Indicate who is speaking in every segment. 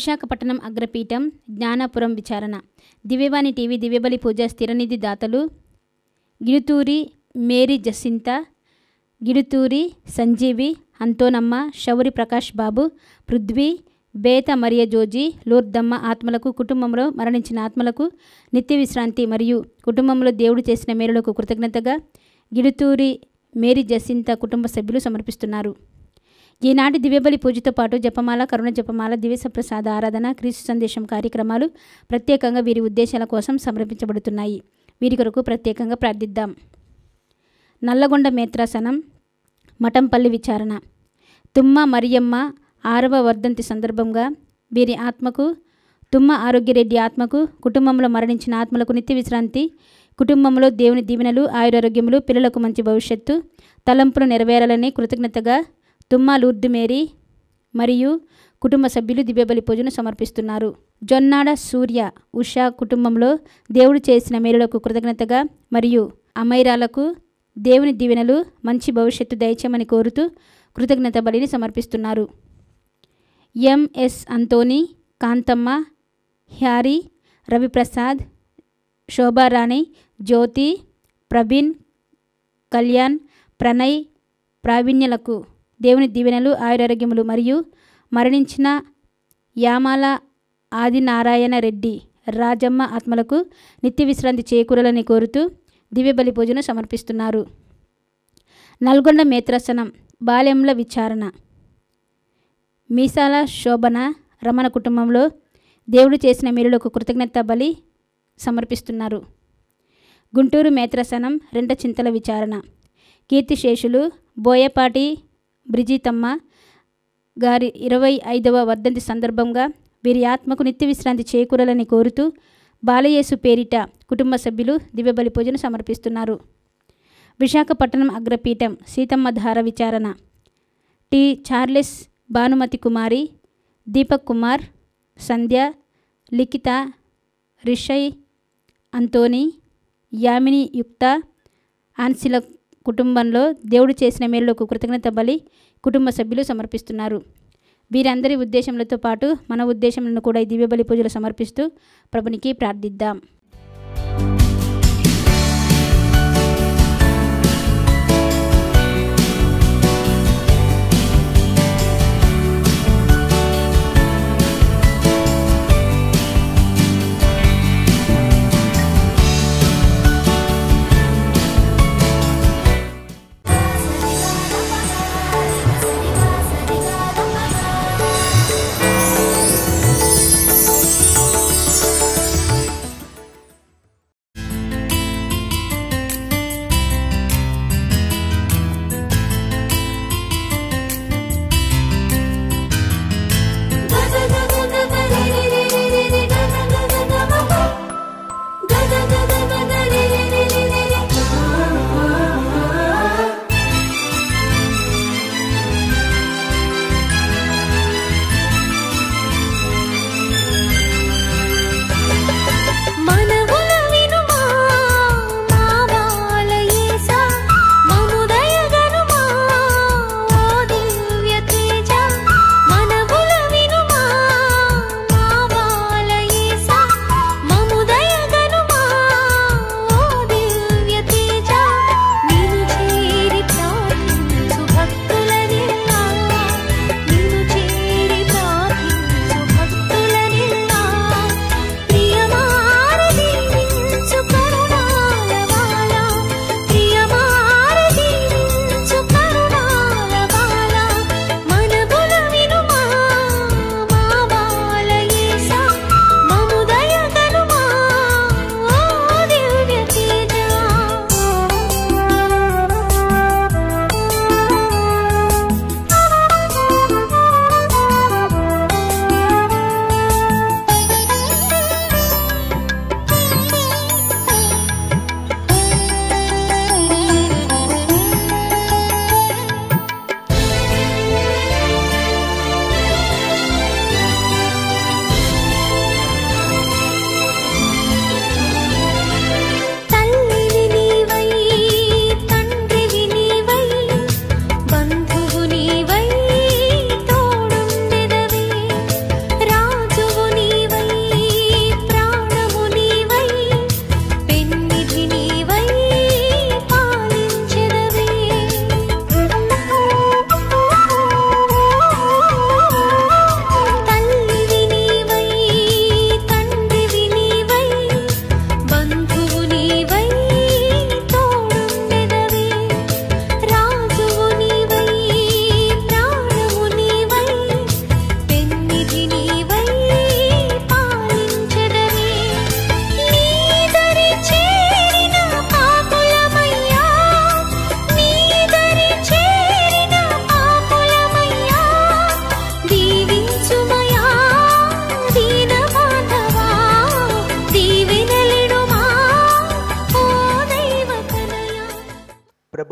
Speaker 1: విశాఖపట్నం అగ్రపీఠం జ్ఞానాపురం విచారణ. దివ్యవాణి టీవీ దివ్యబలి పూజ స్థిరనిధి దాతలు గిడుతూరి మేరీ జసింత, గిడుతూరి సంజీవి, అంతోనమ్మ, శౌరి ప్రకాష్ బాబు, పృథ్వీ, బేత మరియ జోజీ, లూర్దమ్మ ఆత్మలకు, కుటుంబంలో మరణించిన ఆత్మలకు నిత్య విశ్రాంతి మరియు కుటుంబంలో దేవుడు చేసిన మేలులకు కృతజ్ఞతగా గిడుతూరి మేరీ జసింత కుటుంబ సభ్యులు సమర్పిస్తున్నారు. ఈనాటి దివ్యబలి పూజతో పాటు జపమాల, కరుణ జపమాల, దివ్యసప్రసాద ఆరాధన, క్రీస్తు సందేశం కార్యక్రమాలు ప్రత్యేకంగా వీరి ఉద్దేశాల కోసం సమర్పించబడుతున్నాయి. వీరి కొరకు ప్రత్యేకంగా ప్రార్థిద్దాం. నల్లగొండ మేత్రాసనం మఠంపల్లి విచారణ. తుమ్మ మరియమ్మ 6వ వర్ధంతి సందర్భంగా వీరి ఆత్మకు, తుమ్మ ఆరోగ్యరెడ్డి ఆత్మకు, కుటుంబంలో మరణించిన ఆత్మలకు నిత్య విశ్రాంతి, కుటుంబంలో దేవుని దీవెనలు, ఆయురారోగ్యములు, పిల్లలకు మంచి భవిష్యత్తు, తలంపులు నెరవేరాలని కృతజ్ఞతగా తుమ్మ లూర్దు మేరీ మరియు కుటుంబ సభ్యులు దివ్యబలి పూజను సమర్పిస్తున్నారు. జొన్నాడ సూర్య ఉషా కుటుంబంలో దేవుడు చేసిన మేలులకు కృతజ్ఞతగా మరియు అమైరాలకు దేవుని దీవెనలు, మంచి భవిష్యత్తు దయచేయమని కోరుతూ కృతజ్ఞత బలిని సమర్పిస్తున్నారు. ఎంఎస్ అంతోని, కాంతమ్మ, హ్యారీ, రవిప్రసాద్, శోభారాణి, జ్యోతి, ప్రవీణ్, కళ్యాణ్, ప్రణయ్, ప్రావీణ్యలకు దేవుని దీవెనలు, ఆయురారోగ్యములు మరియు మరణించిన యామాల ఆదినారాయణ రెడ్డి, రాజమ్మ ఆత్మలకు నిత్య విశ్రాంతి చేకూరాలని కోరుతూ దివ్యబలి పూజను సమర్పిస్తున్నారు. నల్గొండ మేత్రాసనం బాల్యంల విచారణ. మీసాల శోభన రమణ కుటుంబంలో దేవుడు చేసిన మేలులకు కృతజ్ఞత బలి సమర్పిస్తున్నారు. గుంటూరు మేత్రాసనం రెంట చింతల విచారణ. కీర్తిశేషులు బోయపాటి బ్రిజితమ్మ గారి 25వ వర్ధంతి సందర్భంగా వీరి ఆత్మకు నిత్య విశ్రాంతి చేకూరాలని కోరుతూ బాలయేసు పేరిట కుటుంబ సభ్యులు దివ్యబలి పూజను సమర్పిస్తున్నారు. విశాఖపట్నం అగ్రపీఠం సీతమ్మ ధార విచారణ. టి చార్లెస్, భానుమతి కుమారి, దీపక్ కుమార్, సంధ్య, లిఖిత, రిషయ్, అంతోని, యామిని యుక్త, ఆన్సిల కుటుంబంలో దేవుడు చేసిన మేలులకు కృతజ్ఞత బలి కుటుంబ సభ్యులు సమర్పిస్తున్నారు. వీరందరి ఉద్దేశములతో పాటు మన ఉద్దేశములను కూడా ఈ దివ్యబలి పూజలు సమర్పిస్తూ ప్రభునికి ప్రార్థిద్దాం.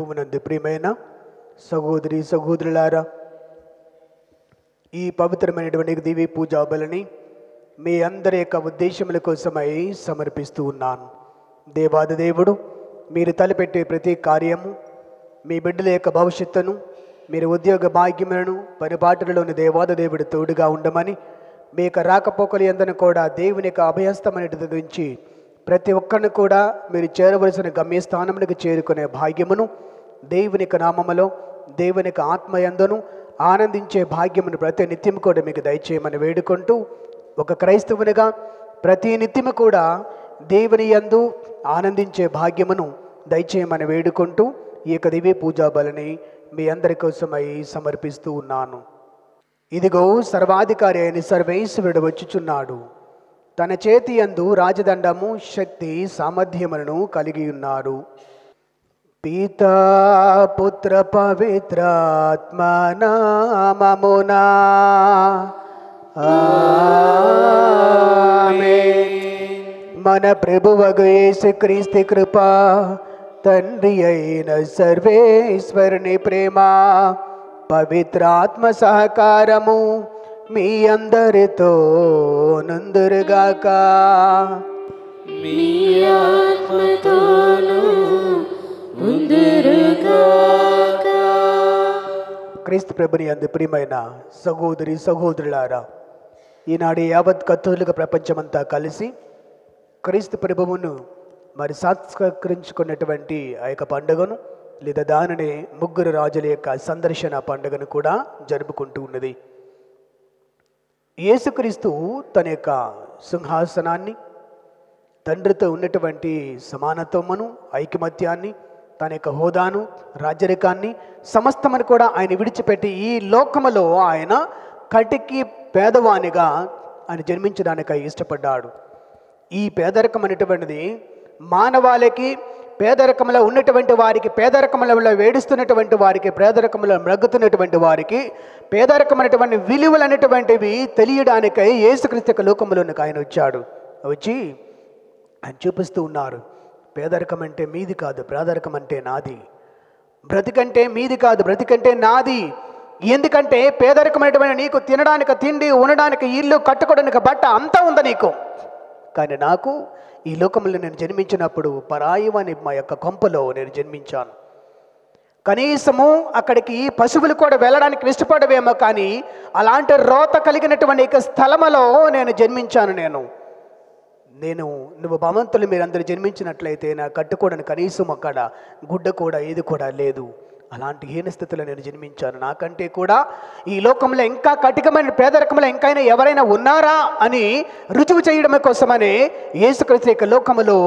Speaker 2: ప్రభువునందు ప్రియమైన సహోదరి సహోదరులారా, ఈ పవిత్రమైనటువంటి దివ్య పూజా బలిని మీ అందరి యొక్క ఉద్దేశముల కోసమై సమర్పిస్తూ ఉన్నాను. దేవాది దేవుడు మీరు తలపెట్టే ప్రతి కార్యము, మీ బిడ్డల యొక్క భవిష్యత్తును, మీరు ఉద్యోగ భాగ్యములను పనిపాటలలోని దేవాది దేవుడు తోడుగా ఉండమని, మీ యొక్క రాకపోకలు ఎందను కూడా దేవుని యొక్క అభయస్తమైనటువంటి నుంచి ప్రతి ఒక్కరిని కూడా మీరు చేరవలసిన గమ్యస్థానమునికి చేరుకునే భాగ్యమును దేవుని యొక్క నామములో, దేవుని యొక్క ఆత్మయందును ఆనందించే భాగ్యమును ప్రతి నిత్యం కూడా మీకు దయచేయమని వేడుకుంటూ, ఒక క్రైస్తవునిగా ప్రతి నిత్యము కూడా దేవుని యందు ఆనందించే భాగ్యమును దయచేయమని వేడుకుంటూ ఈ యొక్క దివ్య పూజా బలిని మీ అందరి కోసమై సమర్పిస్తూ ఉన్నాను. ఇదిగో సర్వాధికారి అయిన సర్వేశ్వరుడు వచ్చుచున్నాడు. తన చేతి యందు రాజదండము, శక్తి, సామర్థ్యములను కలిగి ఉన్నారు. పితా పుత్ర పవిత్రాత్మ నామమునా మన ప్రభువగు యేసుక్రీస్తు కృప, తండ్రి అయిన సర్వేశ్వరుని ప్రేమ, పవిత్రాత్మ సహకారము మీ అందరితో నుందురుగాక.
Speaker 3: మీ ఆత్మతోను ఉందురుగాక.
Speaker 2: క్రీస్తు ప్రభుని యందు ప్రియమైన సహోదరి సహోదరులారా, ఈనాడు యావత్ కథోలిక ప్రపంచమంతా కలిసి క్రీస్తు ప్రభువును మరి సంస్కరించుకున్నటువంటి ఆ యొక్క పండుగను, లేదా దానిని ముగ్గురు రాజుల యొక్క సందర్శన పండుగను కూడా జరుపుకుంటూ ఉన్నది. యేసుక్రీస్తు తన యొక్క సింహాసనాన్ని, తండ్రితో ఉన్నటువంటి సమానత్వమును, ఐకమత్యాన్ని, తన యొక్క హోదాను, రాజరికాన్ని సమస్తమని కూడా ఆయన విడిచిపెట్టి ఈ లోకములో ఆయన కటికి పేదవానిగా ఆయన జన్మించడానికి ఇష్టపడ్డాడు. ఈ పేదరికం అనేటువంటిది మానవాళికి, పేదరికంలో ఉన్నటువంటి వారికి, పేదరికంలో వేడుస్తున్నటువంటి వారికి, పేదరికంలో మ్రగ్గుతున్నటువంటి వారికి పేదరికమైనటువంటి విలువలు అనేటువంటివి తెలియడానికై యేసుక్రీస్తు యొక్క లోకంలోనికి ఆయన వచ్చాడు. వచ్చి ఆయన చూపిస్తూ ఉన్నారు, పేదరికం అంటే మీది కాదు, పేదరికం అంటే నాది. బ్రతికంటే మీది కాదు, బ్రతికంటే నాది. ఎందుకంటే పేదరికమైనటువంటి నీకు తినడానికి తిండి, ఉండడానికి ఇల్లు, కట్టుకోవడానికి బట్ట అంతా ఉంది నీకు. కానీ నాకు ఈ లోకంలో నేను జన్మించినప్పుడు పరాయివాని మా యొక్క కొంపలో నేను జన్మించాను. కనీసము అక్కడికి పశువులు కూడా వెళ్ళడానికి ఇష్టపడవేమో, కానీ అలాంటి రోత కలిగినటువంటి స్థలములో నేను జన్మించాను. నువ్వు భవంతులు మీరందరూ జన్మించినట్లయితే నా కట్టుకోవడానికి కనీసం అక్కడ గుడ్డ కూడా ఏది కూడా లేదు. అలాంటి హీనస్థితిలో నేను జన్మించాను. నాకంటే కూడా ఈ లోకంలో ఇంకా కఠినమైన పేదరికంలో ఇంకైనా ఎవరైనా ఉన్నారా అని రుజువు చేయడం కోసమని యేసుక్రీస్తు యొక్క లోకములో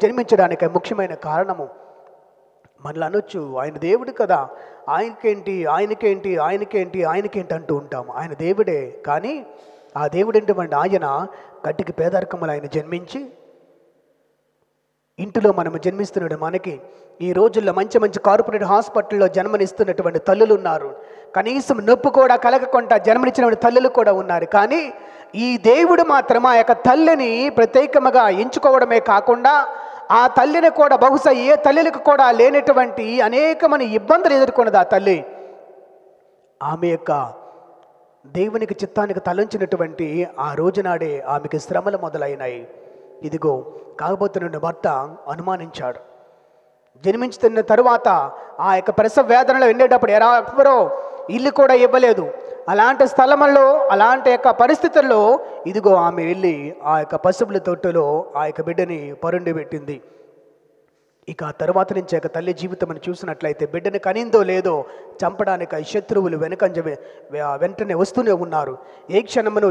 Speaker 2: జన్మించడానికి ముఖ్యమైన కారణము. మనల్ని అనొచ్చు, ఆయన దేవుడు కదా, ఆయనకేంటి అంటూ ఉంటాము. ఆయన దేవుడే, కానీ ఆ దేవుడు ఏంటంటే ఆయన కట్టికి పేదరికములు ఆయన జన్మించి ఇంటిలో మనము జన్మిస్తున్నాడు. మనకి ఈ రోజుల్లో మంచి మంచి కార్పొరేట్ హాస్పిటల్లో జన్మనిస్తున్నటువంటి తల్లులు ఉన్నారు. కనీసం నొప్పి కూడా కలగకుండా జన్మనిచ్చినటువంటి తల్లులు కూడా ఉన్నారు. కానీ ఈ దేవుడు మాత్రం ఆ యొక్క తల్లిని ప్రత్యేకముగా ఎంచుకోవడమే కాకుండా ఆ తల్లిని కూడా బహుశా ఏ తల్లికి కూడా లేనటువంటి అనేకమైన ఇబ్బందులు ఎదుర్కొన్నది ఆ తల్లి. ఆమె యొక్క దేవునికి చిత్తానికి తలంచినటువంటి ఆ రోజునాడే ఆమెకి శ్రమలు మొదలైనాయి. ఇదిగో కాబోతున్న భర్త అనుమానించాడు. జన్మించుతున్న తరువాత ఆ యొక్క ప్రసవ వేదనలో వెళ్ళేటప్పుడు ఎవరో ఇల్లు కూడా ఇవ్వలేదు. అలాంటి స్థలంలో, అలాంటి యొక్క పరిస్థితుల్లో ఇదిగో ఆమె వెళ్ళి ఆ యొక్క పశువుల తొట్టులో ఆ యొక్క బిడ్డని పరుండి పెట్టింది. ఇక ఆ తర్వాత నుంచి యొక్క తల్లి జీవితం అని చూసినట్లయితే బిడ్డని కనిందో లేదో చంపడానికి శత్రువులు వెంటనే వస్తూనే ఉన్నారు. ఏ క్షణమును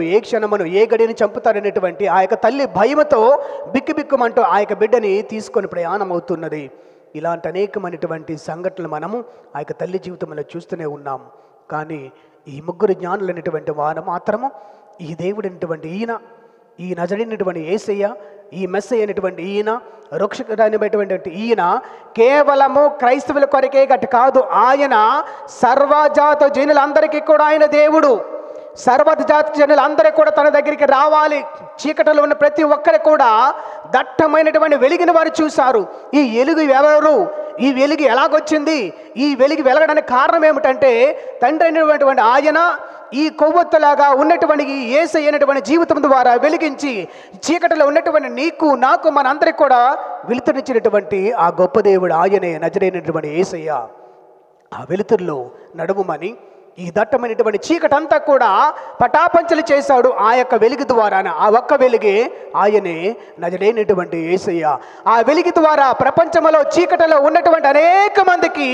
Speaker 2: ఏ గడిని చంపుతారనేటువంటి ఆ యొక్క తల్లి భయముతో బిక్కుబిక్కుమంటూ ఆ యొక్క బిడ్డని తీసుకొని ప్రయాణం అవుతున్నది. ఇలాంటి అనేకమైనటువంటి సంఘటనలు మనము ఆ యొక్క తల్లి జీవితంలో చూస్తూనే ఉన్నాం. కానీ ఈ ముగ్గురు జ్ఞానులు అనేటువంటి వారు మాత్రము ఈ దేవుడు అనేటువంటి ఈయన, ఈ నజరేయుడైనటువంటి యేసయ్య, ఈ మెస్సయ్య అయినటువంటి ఈయన, రక్షకుడైనటువంటి ఈయన కేవలము క్రైస్తవుల కొరకే గట్టి కాదు, ఆయన సర్వజాత జనులందరికీ కూడా ఆయన దేవుడు. సర్వజాత జనులందరూ కూడా తన దగ్గరికి రావాలి. చీకటిలో ఉన్న ప్రతి ఒక్కరు కూడా దట్టమైనటువంటి వెలిగిన వారు చూశారు. ఈ వెలుగు ఎవరు? ఈ వెలుగు ఎలాగొచ్చింది? ఈ వెలుగు వెలగడానికి కారణం ఏమిటంటే తండ్రి అయినటువంటి ఆయన ఈ కొవ్వొత్తులాగా ఉన్నటువంటి ఈ యేసయ్య అయినటువంటి జీవితం ద్వారా వెలిగించి చీకటిలో ఉన్నటువంటి నీకు నాకు మనందరికి కూడా వెలుతురిచ్చినటువంటి ఆ గొప్ప దేవుడు ఆయనే, నజరేనటువంటి యేసయ్య. ఆ వెలుతురులో నడుమని ఈ దట్టమైనటువంటి చీకటంతా కూడా పటాపంచలు చేశాడు ఆ యొక్క వెలుగు ద్వారా. ఆ ఒక్క వెలుగే ఆయనే, నజరేనటువంటి యేసయ్య. ఆ వెలుగు ద్వారా ప్రపంచంలో చీకటిలో ఉన్నటువంటి అనేక మందికి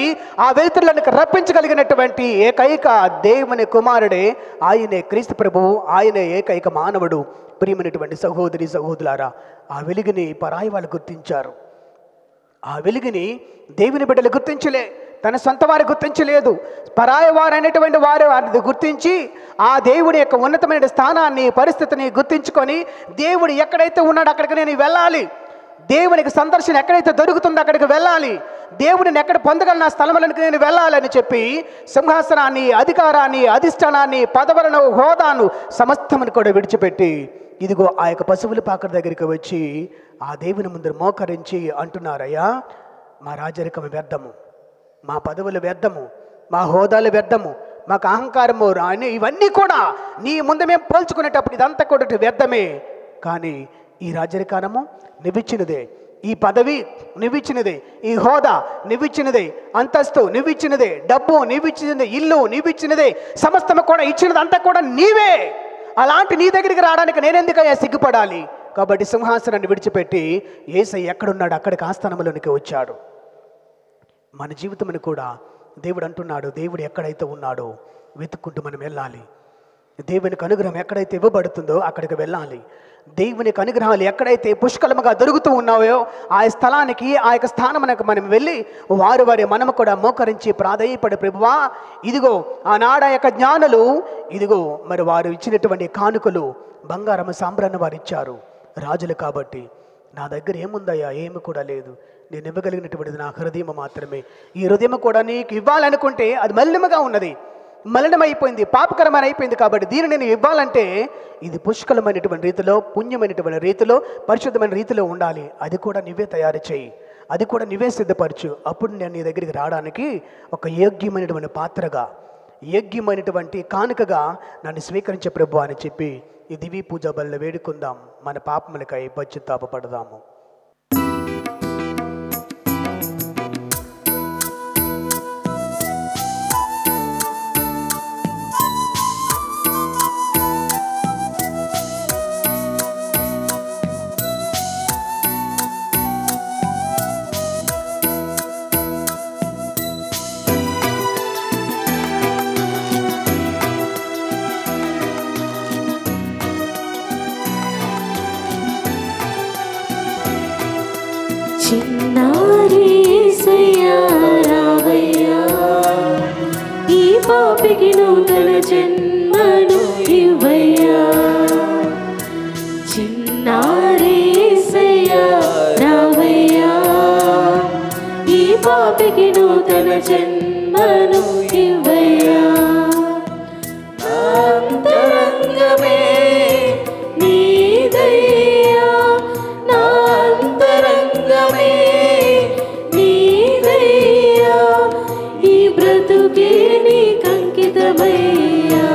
Speaker 2: ఆ వెలుతురులను రప్పించగలిగినటువంటి ఏకైక దేవుని కుమారుడే ఆయనే, క్రీస్తు ప్రభువు. ఆయనే ఏకైక మానవుడు. ప్రియమైనటువంటి సహోదరి సహోదరులారా, ఆ వెలుగుని పరాయి వాళ్ళు గుర్తించారు. ఆ వెలుగుని దేవుని బిడ్డలు గుర్తించలే, తన సొంత వారు గుర్తించలేదు. పరాయి వారు అనేటువంటి వారు అది గుర్తించి ఆ దేవుడి యొక్క ఉన్నతమైన స్థానాన్ని, పరిస్థితిని గుర్తించుకొని దేవుడు ఎక్కడైతే ఉన్నాడో అక్కడికి నేను వెళ్ళాలి, దేవునికి సందర్శన ఎక్కడైతే దొరుకుతుందో అక్కడికి వెళ్ళాలి, దేవుడిని ఎక్కడ పొందగలను ఆ స్థలములకు నేను వెళ్ళాలని చెప్పి సింహాసనాన్ని, అధికారాన్ని, అధిష్టానాన్ని, పదవులను, హోదాను సమస్తమును కూడా విడిచిపెట్టి ఇదిగో ఆ యొక్క పశువుల పాకడ దగ్గరికి వచ్చి ఆ దేవుని ముందర మోకరించి అంటున్నారయ్యా, మా రాజరికం వ్యర్థము, మా పదవులు వ్యర్థము, మా హోదాలు వ్యర్థము, మాకు అహంకారము అని ఇవన్నీ కూడా నీ ముందు మేము పోల్చుకునేటప్పుడు ఇదంతా కూడా వ్యర్థమే. కానీ ఈ రాజరికారము నువ్విచ్చినదే, ఈ పదవి నువ్విచ్చినదే, ఈ హోదా నువ్విచ్చినదే, అంతస్తు నువ్విచ్చినదే, డబ్బు నువ్విచ్చినదే, ఇల్లు నువ్విచ్చినదే, సమస్తము కూడా ఇచ్చినది అంతా కూడా నీవే. అలాంటి నీ దగ్గరికి రావడానికి నేనెందుకయ్యా సిగ్గుపడాలి? కాబట్టి సింహాసనాన్ని విడిచిపెట్టి యేసయ్య ఎక్కడున్నాడు అక్కడికి ఆస్థానంలోనికి వచ్చాడు. మన జీవితమును కూడా దేవుడు అంటున్నాడు, దేవుడు ఎక్కడైతే ఉన్నాడో వెతుక్కుంటూ మనం వెళ్ళాలి. దేవునికి అనుగ్రహం ఎక్కడైతే ఇవ్వబడుతుందో అక్కడికి వెళ్ళాలి. దేవునికి అనుగ్రహాలు ఎక్కడైతే పుష్కలముగా దొరుకుతూ ఉన్నాయో ఆ స్థలానికి, ఆ యొక్క స్థానమునకు మనం వెళ్ళి వారి మనము కూడా మోకరించి ప్రాధేయపడి, ప్రభువా ఇదిగో ఆనాడు ఆ యొక్క జ్ఞానులు ఇదిగో మరి వారు ఇచ్చినటువంటి కానుకలు బంగారము సాంబ్రాన్ని వారు ఇచ్చారు, రాజులు కాబట్టి. నా దగ్గర ఏముందయ్యా? ఏమి కూడా లేదు. నేను ఇవ్వగలిగినటువంటిది నా హృదయం మాత్రమే. ఈ హృదయం కూడా నీకు ఇవ్వాలనుకుంటే అది మలినముగా ఉన్నది, మలినమైపోయింది, పాపకరమైన అయిపోయింది. కాబట్టి దీన్ని నేను ఇవ్వాలంటే ఇది పుష్కలమైనటువంటి రీతిలో, పుణ్యమైనటువంటి రీతిలో, పరిశుద్ధమైన రీతిలో ఉండాలి. అది కూడా నువ్వే తయారు చేయి, అది కూడా నువ్వే సిద్ధపరచు. అప్పుడు నేను నీ దగ్గరికి రావడానికి ఒక యోగ్యమైనటువంటి పాత్రగా, యోగ్యమైనటువంటి కానుకగా నన్ను స్వీకరించే ప్రభు అని చెప్పి ఈ దివి పూజా బలిలో వేడుకుందాం. మన పాపములకై పశ్చాత్తాపపడదాము.
Speaker 3: చిన్నారి యేసయ్యా రావయ్యా, ఈ పాపికి నూతన జన్మను ఇవ్వయ్యా. చిన్నారి యేసయ్యా రావయ్యా, ఈ పాపికి నూతన జన్మను ఇవ్వయ్యా. అంతరంగమే నీదయ్యా, నా అంతరంగమే నీదయ్యా, ఈ బ్రతుకే నీకంకితమయ్యా,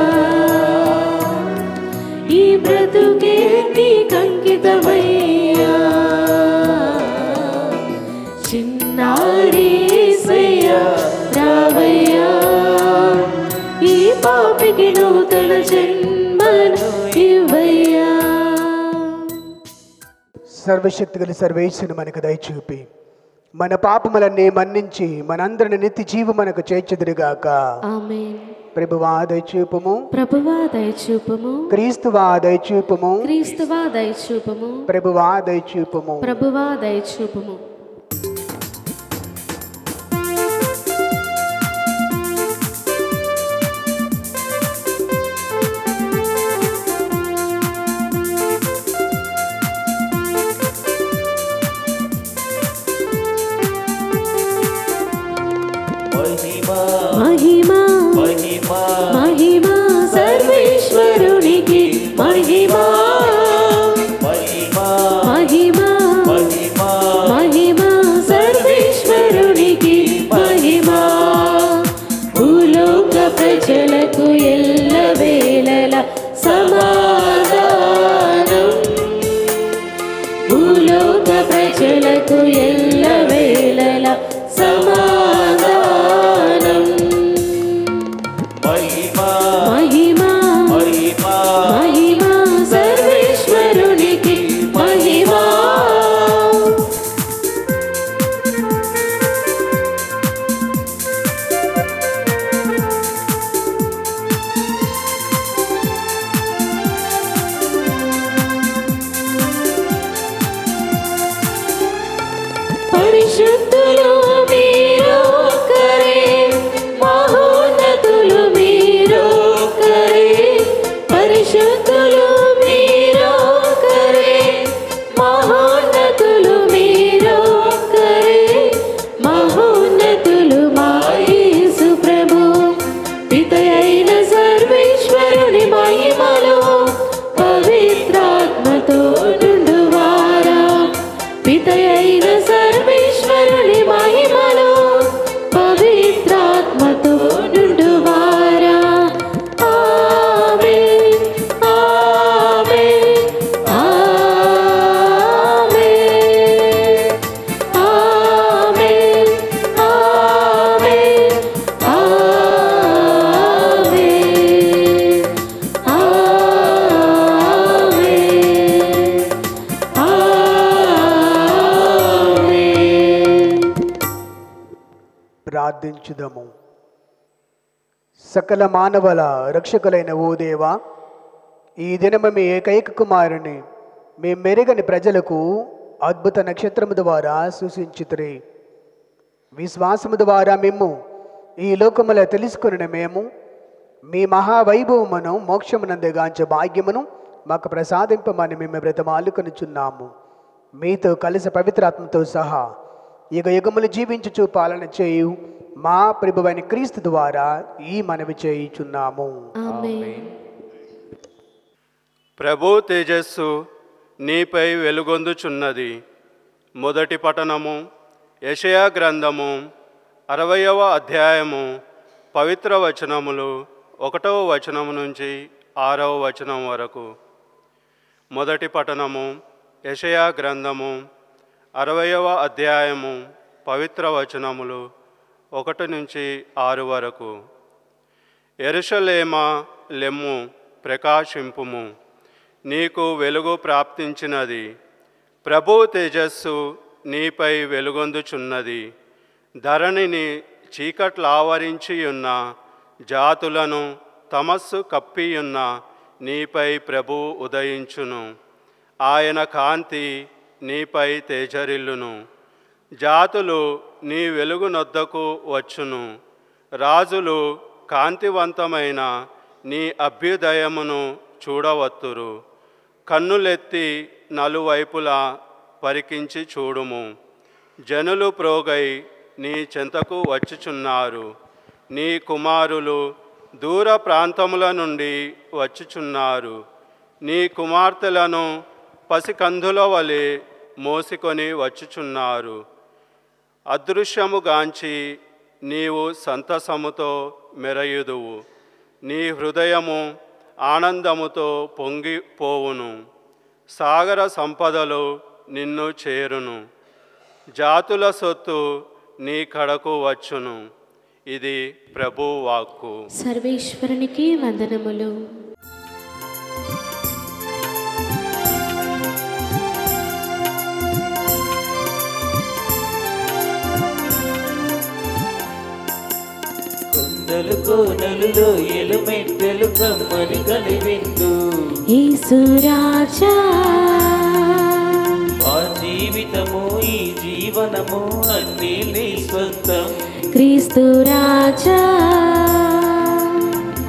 Speaker 3: ఈ బ్రతుకే నీకంకితమయ్యా. చిన్నారి యేసయ్యా రావయ్యా, ఈ పాపికి నూతన జన్మను ఇవ్వయ్యా.
Speaker 2: సర్వశక్తి గల సర్వేశ్వరుని మనకు దయచూపి మన పాపములన్నీ మన్నించి మనందరిని నిత్య జీవు మనకు చేర్చుదురుగాక.
Speaker 3: ఆమేన్.
Speaker 2: ప్రభువా దయచూపుము,
Speaker 3: ప్రభువా దయచూపుము,
Speaker 2: క్రీస్తువా దయచూపుము,
Speaker 3: క్రీస్తువా దయచూపుము,
Speaker 2: ప్రభువా దయచూపుము.
Speaker 3: ప్రభువా దయచూపుము. మహిమా మహిమా మహిమా సర్వేశ్వరునికి మహిమా, మహిమా మహిమా మహిమా సర్వేశ్వరునికి ప్రజలకు ఎల్లవేళల సమాధానం భూలోక ప్రజలకు ఎల్లవేళల సమాధానం
Speaker 4: మహిమా
Speaker 3: మహిమా
Speaker 4: మహిమా
Speaker 3: మహిమా సర్వేశ్వరునికి మహిమా పరిశుద్ధులు మీరొక్కరే మహోన్నతులు మీరొక్కరే పరిశుద్ధులు మీరొక్కరే మహోన్నతులు మీరొక్కరే మహోన్నతులు మా యేసు ప్రభు పితయైన సర్వేశ్వరుని మహిమలో పవిత్రాత్మతో నిండువారా పితయైన సర్వేశ్వరుని మహిమలో పవిత్రాత్మతో నిండువారా ఆమేన్ ఆమేన్ ఆమేన్ ఆమేన్ ఆమేన్
Speaker 2: ప్రార్థించుదము. సకల మానవుల రక్షకులైన ఓ దేవా, ఈ దినము మీ ఏకైక కుమారుని మీ మెరుగని ప్రజలకు అద్భుత నక్షత్రము ద్వారా సూచించుతురే. విశ్వాసము ద్వారా మేము ఈ లోకములో తెలుసుకున్న మేము మీ మహావైభవమును మోక్షమునందుగాంచ భాగ్యమును మాకు ప్రసాదింపమని మేము బ్రతమాలుకొనుచున్నాము. మీతో కలిసి పవిత్రాత్మతో సహా యుగ యుగములు జీవించుచు పాలన చేయు మా ప్రభువైన క్రీస్తు ద్వారా ఈ మనవి చేయుచున్నాము.
Speaker 3: ఆమేన్.
Speaker 5: ప్రభు తేజస్సు నీపై వెలుగొందుచున్నది. మొదటి పఠనము యెషయా గ్రంథము 60వ అధ్యాయము పవిత్ర వచనములు 1వ వచనము నుంచి 6వ వచనం వరకు. మొదటి పఠనము యెషయా గ్రంథము 60వ అధ్యాయము పవిత్ర వచనములు 1 నుంచి 6 వరకు. యెరూషలేమా లెమ్ము, ప్రకాశింపుము, నీకు వెలుగు ప్రాప్తించినది. ప్రభు తేజస్సు నీపై వెలుగొందుచున్నది. ధరణిని చీకట్లావరించియున్న జాతులను తమస్సు కప్పియున్న నీపై ప్రభు ఉదయించును. ఆయన కాంతి నీపై తేజరిల్లును. జాతులు నీ వెలుగు నొద్దకు వచ్చును. రాజులు కాంతివంతమైన నీ అభ్యుదయమును చూడవత్తురు. కన్నులెత్తి నలువైపులా పరికించి చూడుము. జనులు ప్రోగై నీ చెంతకు వచ్చుచున్నారు. నీ కుమారులు దూర ప్రాంతముల నుండి వచ్చుచున్నారు. నీ కుమార్తెలను పసికందుల వలె మోసికొని వచ్చుచున్నారు. అదృశ్యముగాంచి నీవు సంతసముతో మెరయుదువు. నీ హృదయము ఆనందముతో పొంగిపోవును. సాగర సంపదలు నిన్ను చేరును. జాతుల సొత్తు నీ కడకు వచ్చును. ఇది ప్రభు వాక్కు.
Speaker 3: సర్వేశ్వరునికి వందనములు.
Speaker 4: కొండలు కోనలులో ఎలుమెట్టెలు కమ్మని కలివిందు.
Speaker 3: యేసు రాజా
Speaker 4: మా జీవితము ఈ జీవనము అన్నీ నీ స్వంతం.
Speaker 3: క్రీస్తు రాజా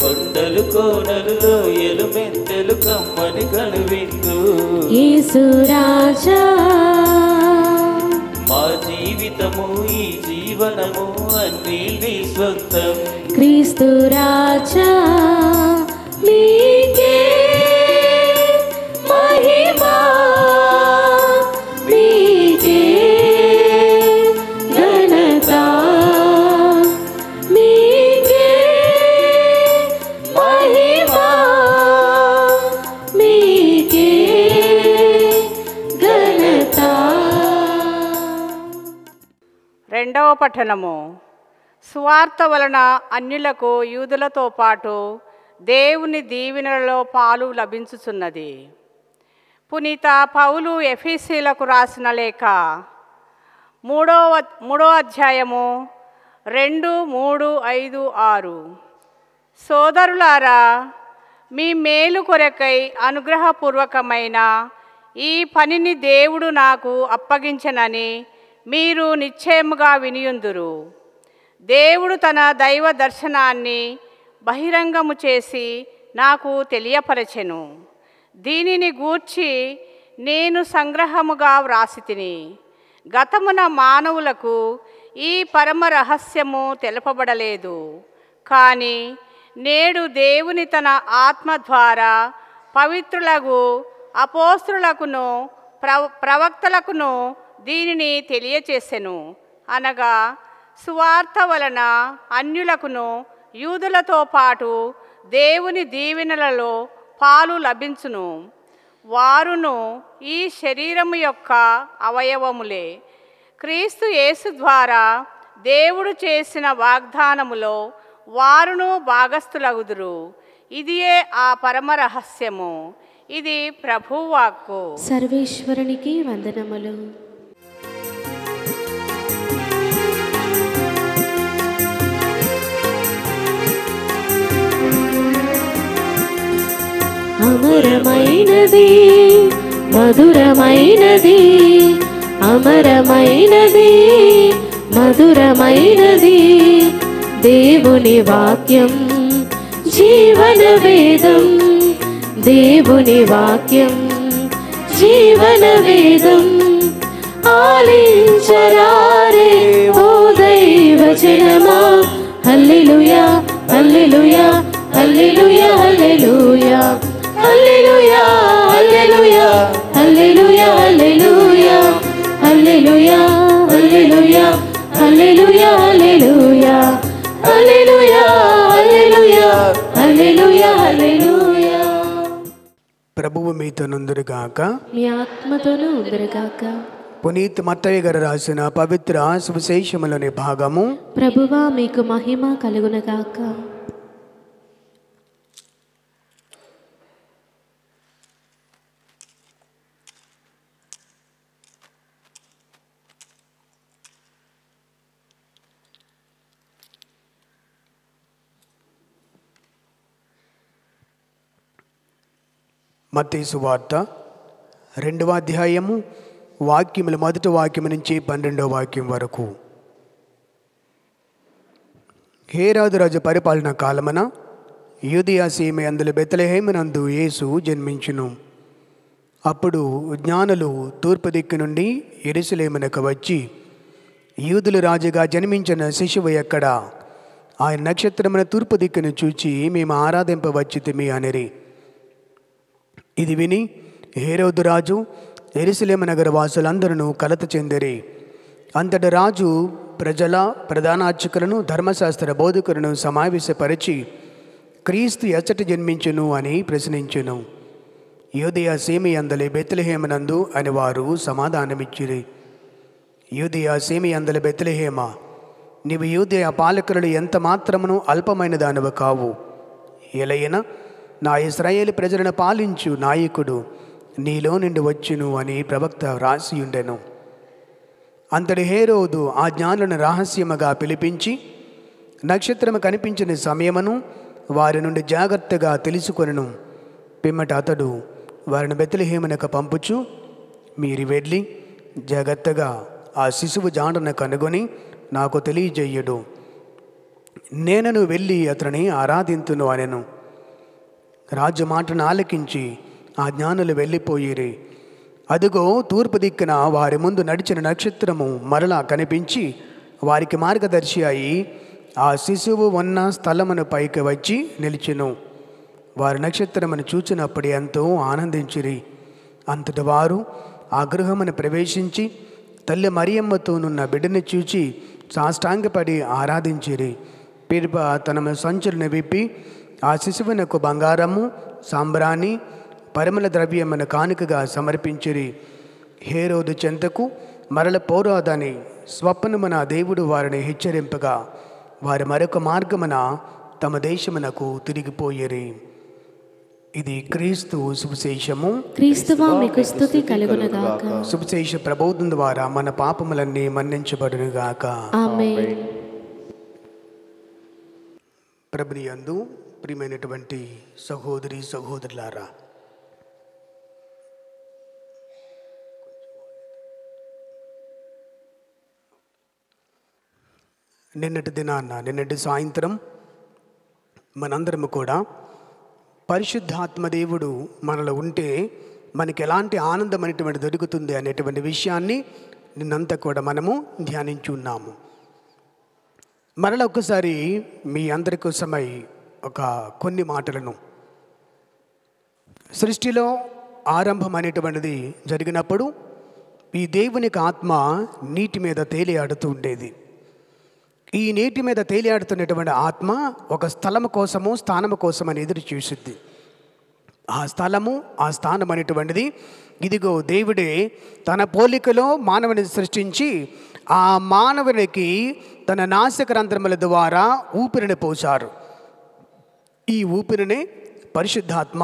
Speaker 4: కొండలు కోనలులో ఎలుమెట్టెలు కమ్మని కలివిందు.
Speaker 3: యేసు రాజా
Speaker 4: మా జీవితము ఈ జీవనము అన్నీ నీ స్వంతం.
Speaker 3: క్రీస్తు రాజా మీకే మహిమా మీకే ఘనత మీకే
Speaker 6: పఠనము. సువార్త వలన అన్యులకు యూదులతో పాటు దేవుని దీవెనలలో పాలు లభించుచున్నది. పునీత పౌలు ఎఫెసీయులకు రాసిన లేఖ 3వ అధ్యాయము 2, 3, 5, 6. సోదరులారా, మీ మేలు కొరకై అనుగ్రహపూర్వకమైన ఈ పనిని దేవుడు నాకు అప్పగించనని మీరు నిశ్చయముగా వినియుందురు. దేవుడు తన దైవ దర్శనాన్ని బహిరంగము చేసి నాకు తెలియపరచెను. దీనిని గూర్చి నేను సంగ్రహముగా వ్రాసితిని. గతమున మానవులకు ఈ పరమ రహస్యము తెలుపబడలేదు, కానీ నేడు దేవుని తన ఆత్మ ద్వారా పవిత్రులకు అపోస్తులకును ప్రవక్తలకును దీనిని తెలియచేసెను. అనగా సువార్త వలన అన్యులకును యూదులతో పాటు దేవుని దీవెనలలో పాలు లభించును. వారును ఈ శరీరము యొక్క అవయవములే. క్రీస్తు యేసు ద్వారా దేవుడు చేసిన వాగ్దానములో వారును భాగస్థులగుదురు. ఇదియే ఆ పరమ రహస్యము. ఇది ప్రభువాక్కు.
Speaker 3: సర్వేశ్వరునికి వందనములు. అమరమైనది, మధురమైనది, అమరమైనది, మధురమైనది దేవుని వాక్యం, జీవన వేదం. దేవుని వాక్యం, జీవన వేదం. ఆలించరారే ఓ దైవ జనమా, హల్లెలూయా, hallelujah, hallelujah, hallelujah, hallelujah, hallelujah, hallelujah, hallelujah, hallelujah, hallelujah, hallelujah, hallelujah, hallelujah, hallelujah, hallelujah, హల్లెలూయా.
Speaker 2: ప్రభువు మీతో నుందురుగాక,
Speaker 3: మీ ఆత్మతోనూ ఉందరుగాక.
Speaker 2: పునీత్ మత్తయ్య గారు రాసిన పవిత్ర సువిశేషములోని భాగము.
Speaker 3: ప్రభువా మీకు మహిమ కలుగునగాక.
Speaker 2: మత్తయి సువార్త 2వ అధ్యాయము వాక్యములు 1వ వాక్యము నుంచి 12వ వాక్యం వరకు. హేరోదు రాజు పరిపాలన కాలమున యూదయ సీమ యందు బెత్లెహేమునందు యేసు జన్మించును. అప్పుడు జ్ఞానులు తూర్పు దిక్కు నుండి యెరూషలేమునకు వచ్చి, యూదుల రాజుగా జన్మించిన శిశువు ఎక్కడ? ఆయన నక్షత్రమున తూర్పు దిక్కును చూచి మేము ఆరాధింపవచ్చితిమి అనిరి. ఇది విని హేరోదు రాజు యెరూషలేము నగర వాసులందరూ కలత చెందిరి. అంతటి రాజు ప్రజల ప్రధానార్చకులను ధర్మశాస్త్ర బోధకులను సమావేశపరిచి క్రీస్తు ఎచ్చట జన్మించును అని ప్రశ్నించును. యూదయ సీమ యందలి బెత్లెహేమునందు అని వారు సమాధానమిచ్చిరి. యూదయ సీమ యందలి బెత్లెహేమ, నీవు యూదయ పాలకులు ఎంత మాత్రమును అల్పమైన దానివి కావు. ఎలైనా నా ఇశ్రాయేలు ప్రజలను పాలించు నాయకుడు నీలో నుండి వచ్చును అని ప్రవక్త వ్రాసి ఉండెను. అంతటి హేరోదు ఆ జ్ఞానులను రహస్యముగా పిలిపించి నక్షత్రము కనిపించిన సమయమును వారి నుండి జాగ్రత్తగా తెలుసుకొనెను. పిమ్మట అతడు వారిని బెత్లెహేమునకు పంపుచు, మీరు వెళ్ళి జాగ్రత్తగా ఆ శిశువు జాడను కనుగొని నాకు తెలియజేయుడు. నేనను వెళ్ళి అతనిని ఆరాధింతును అనెను. రాజు మాటను ఆలకించి ఆ జ్ఞానులు వెళ్ళిపోయిరి. అదుగో తూర్పు దిక్కున వారి ముందు నడిచిన నక్షత్రము మరలా కనిపించి వారికి మార్గదర్శి అయి ఆ శిశువు ఉన్న స్థలమును పైకి వచ్చి నిలిచెను. వారి నక్షత్రమును చూచినప్పుడు ఎంతో ఆనందించిరి. అంతటి వారు ఆ గృహమును ప్రవేశించి తల్లి మరియమ్మతోనున్న బిడ్డను చూచి సాష్టాంగపడి ఆరాధించిరి. పిర్బ తన సంచులను విప్పి ఆ శిశువునకు బంగారము, సాంబ్రాణి, పరిమళ ద్రవ్యమును కానుకగా సమర్పించిరి. హేరోదు చెంతకు మరల పోరాదని స్వప్నమున దేవుడు వారిని హెచ్చరింపగా వారి మరొక మార్గమున తమ దేశమునకు తిరిగిపోయేరి. ఇది క్రీస్తు సువిశేషము.
Speaker 3: క్రీస్తువా మీకు స్తుతి కలుగునుగాక.
Speaker 2: సువిశేష ప్రబోధం ద్వారా మన పాపములన్నీ మన్నించబడునుగాక.
Speaker 3: ఆమేన్.
Speaker 2: ప్రభుని యందు ప్రియమైనటువంటి సహోదరి సహోదరులారా, నిన్నటి సాయంత్రం మనందరము కూడా పరిశుద్ధాత్మ దేవుడు మనలో ఉంటే మనకి ఎలాంటి ఆనందం అనేటువంటి దొరుకుతుంది అనేటువంటి విషయాన్ని నిన్నంతా కూడా మనము ధ్యానించి ఉన్నాము. మరలా ఒక్కసారి మీ అందరి కోసమై కొన్ని మాటలను, సృష్టిలో ఆరంభం అనేటువంటిది జరిగినప్పుడు ఈ దేవునికి ఆత్మ నీటి మీద తేలియాడుతూ ఉండేది. ఈ నీటి మీద తేలియాడుతున్నటువంటి ఆత్మ ఒక స్థలము కోసము, స్థానము కోసమని ఎదురు చూసిద్ది. ఆ స్థలము, ఆ స్థానం అనేటువంటిది ఇదిగో దేవుడే తన పోలికలో మానవుని సృష్టించి ఆ మానవునికి తన నాసిక రంధ్రముల ద్వారా ఊపిరిని పోశారు. ఈ ఊపిరిని పరిశుద్ధాత్మ,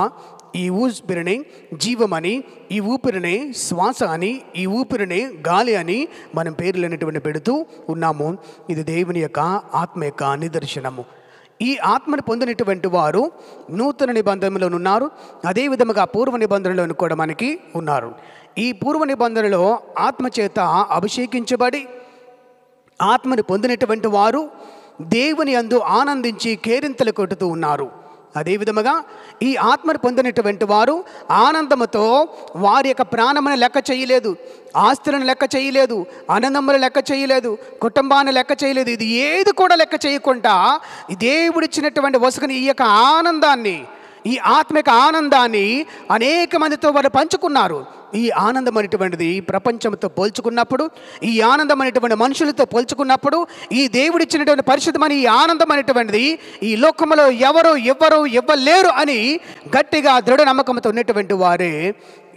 Speaker 2: ఈ ఊపిరిని జీవమని, ఈ ఊపిరిని శ్వాస అని, ఈ ఊపిరిని గాలి అని మనం పేర్లైనటువంటి పెడుతూ ఉన్నాము. ఇది దేవుని యొక్క ఆత్మ యొక్క నిదర్శనము. ఈ ఆత్మను పొందినటువంటి వారు నూతన నిబంధనలో ఉన్నారు, అదేవిధముగా పూర్వ నిబంధనలో కూడా మనకి ఉన్నారు. ఈ పూర్వ నిబంధనలో ఆత్మచేత అభిషేకించబడి ఆత్మను పొందినటువంటి వారు దేవుని యందు ఆనందించి కేరింతలు కొట్టుతూ ఉన్నారు. అదేవిధముగా ఈ ఆత్మను పొందినటువంటి వారు ఆనందముతో వారి యొక్క ప్రాణమును లెక్క చేయలేదు, ఆస్తులను లెక్క చేయలేదు, ఆనందములు లెక్క చేయలేదు, కుటుంబాన్ని లెక్క చేయలేదు. ఇది ఏది కూడా లెక్క చేయకుండా దేవుడిచ్చినటువంటి వసకుని ఈ యొక్క ఆనందాన్ని, ఈ ఆత్మిక ఆనందాన్ని అనేక మందితో వారు పంచుకున్నారు. ఈ ఆనందం అనేటువంటిది ప్రపంచంతో పోల్చుకున్నప్పుడు, ఈ ఆనందం అనేటువంటి మనుషులతో పోల్చుకున్నప్పుడు, ఈ దేవుడిచ్చినటువంటి పరిశుద్ధమైన ఈ ఆనందం అనేటువంటిది ఈ లోకంలో ఎవరు ఇవ్వలేరు అని గట్టిగా దృఢ నమ్మకంతో ఉన్నటువంటి వారే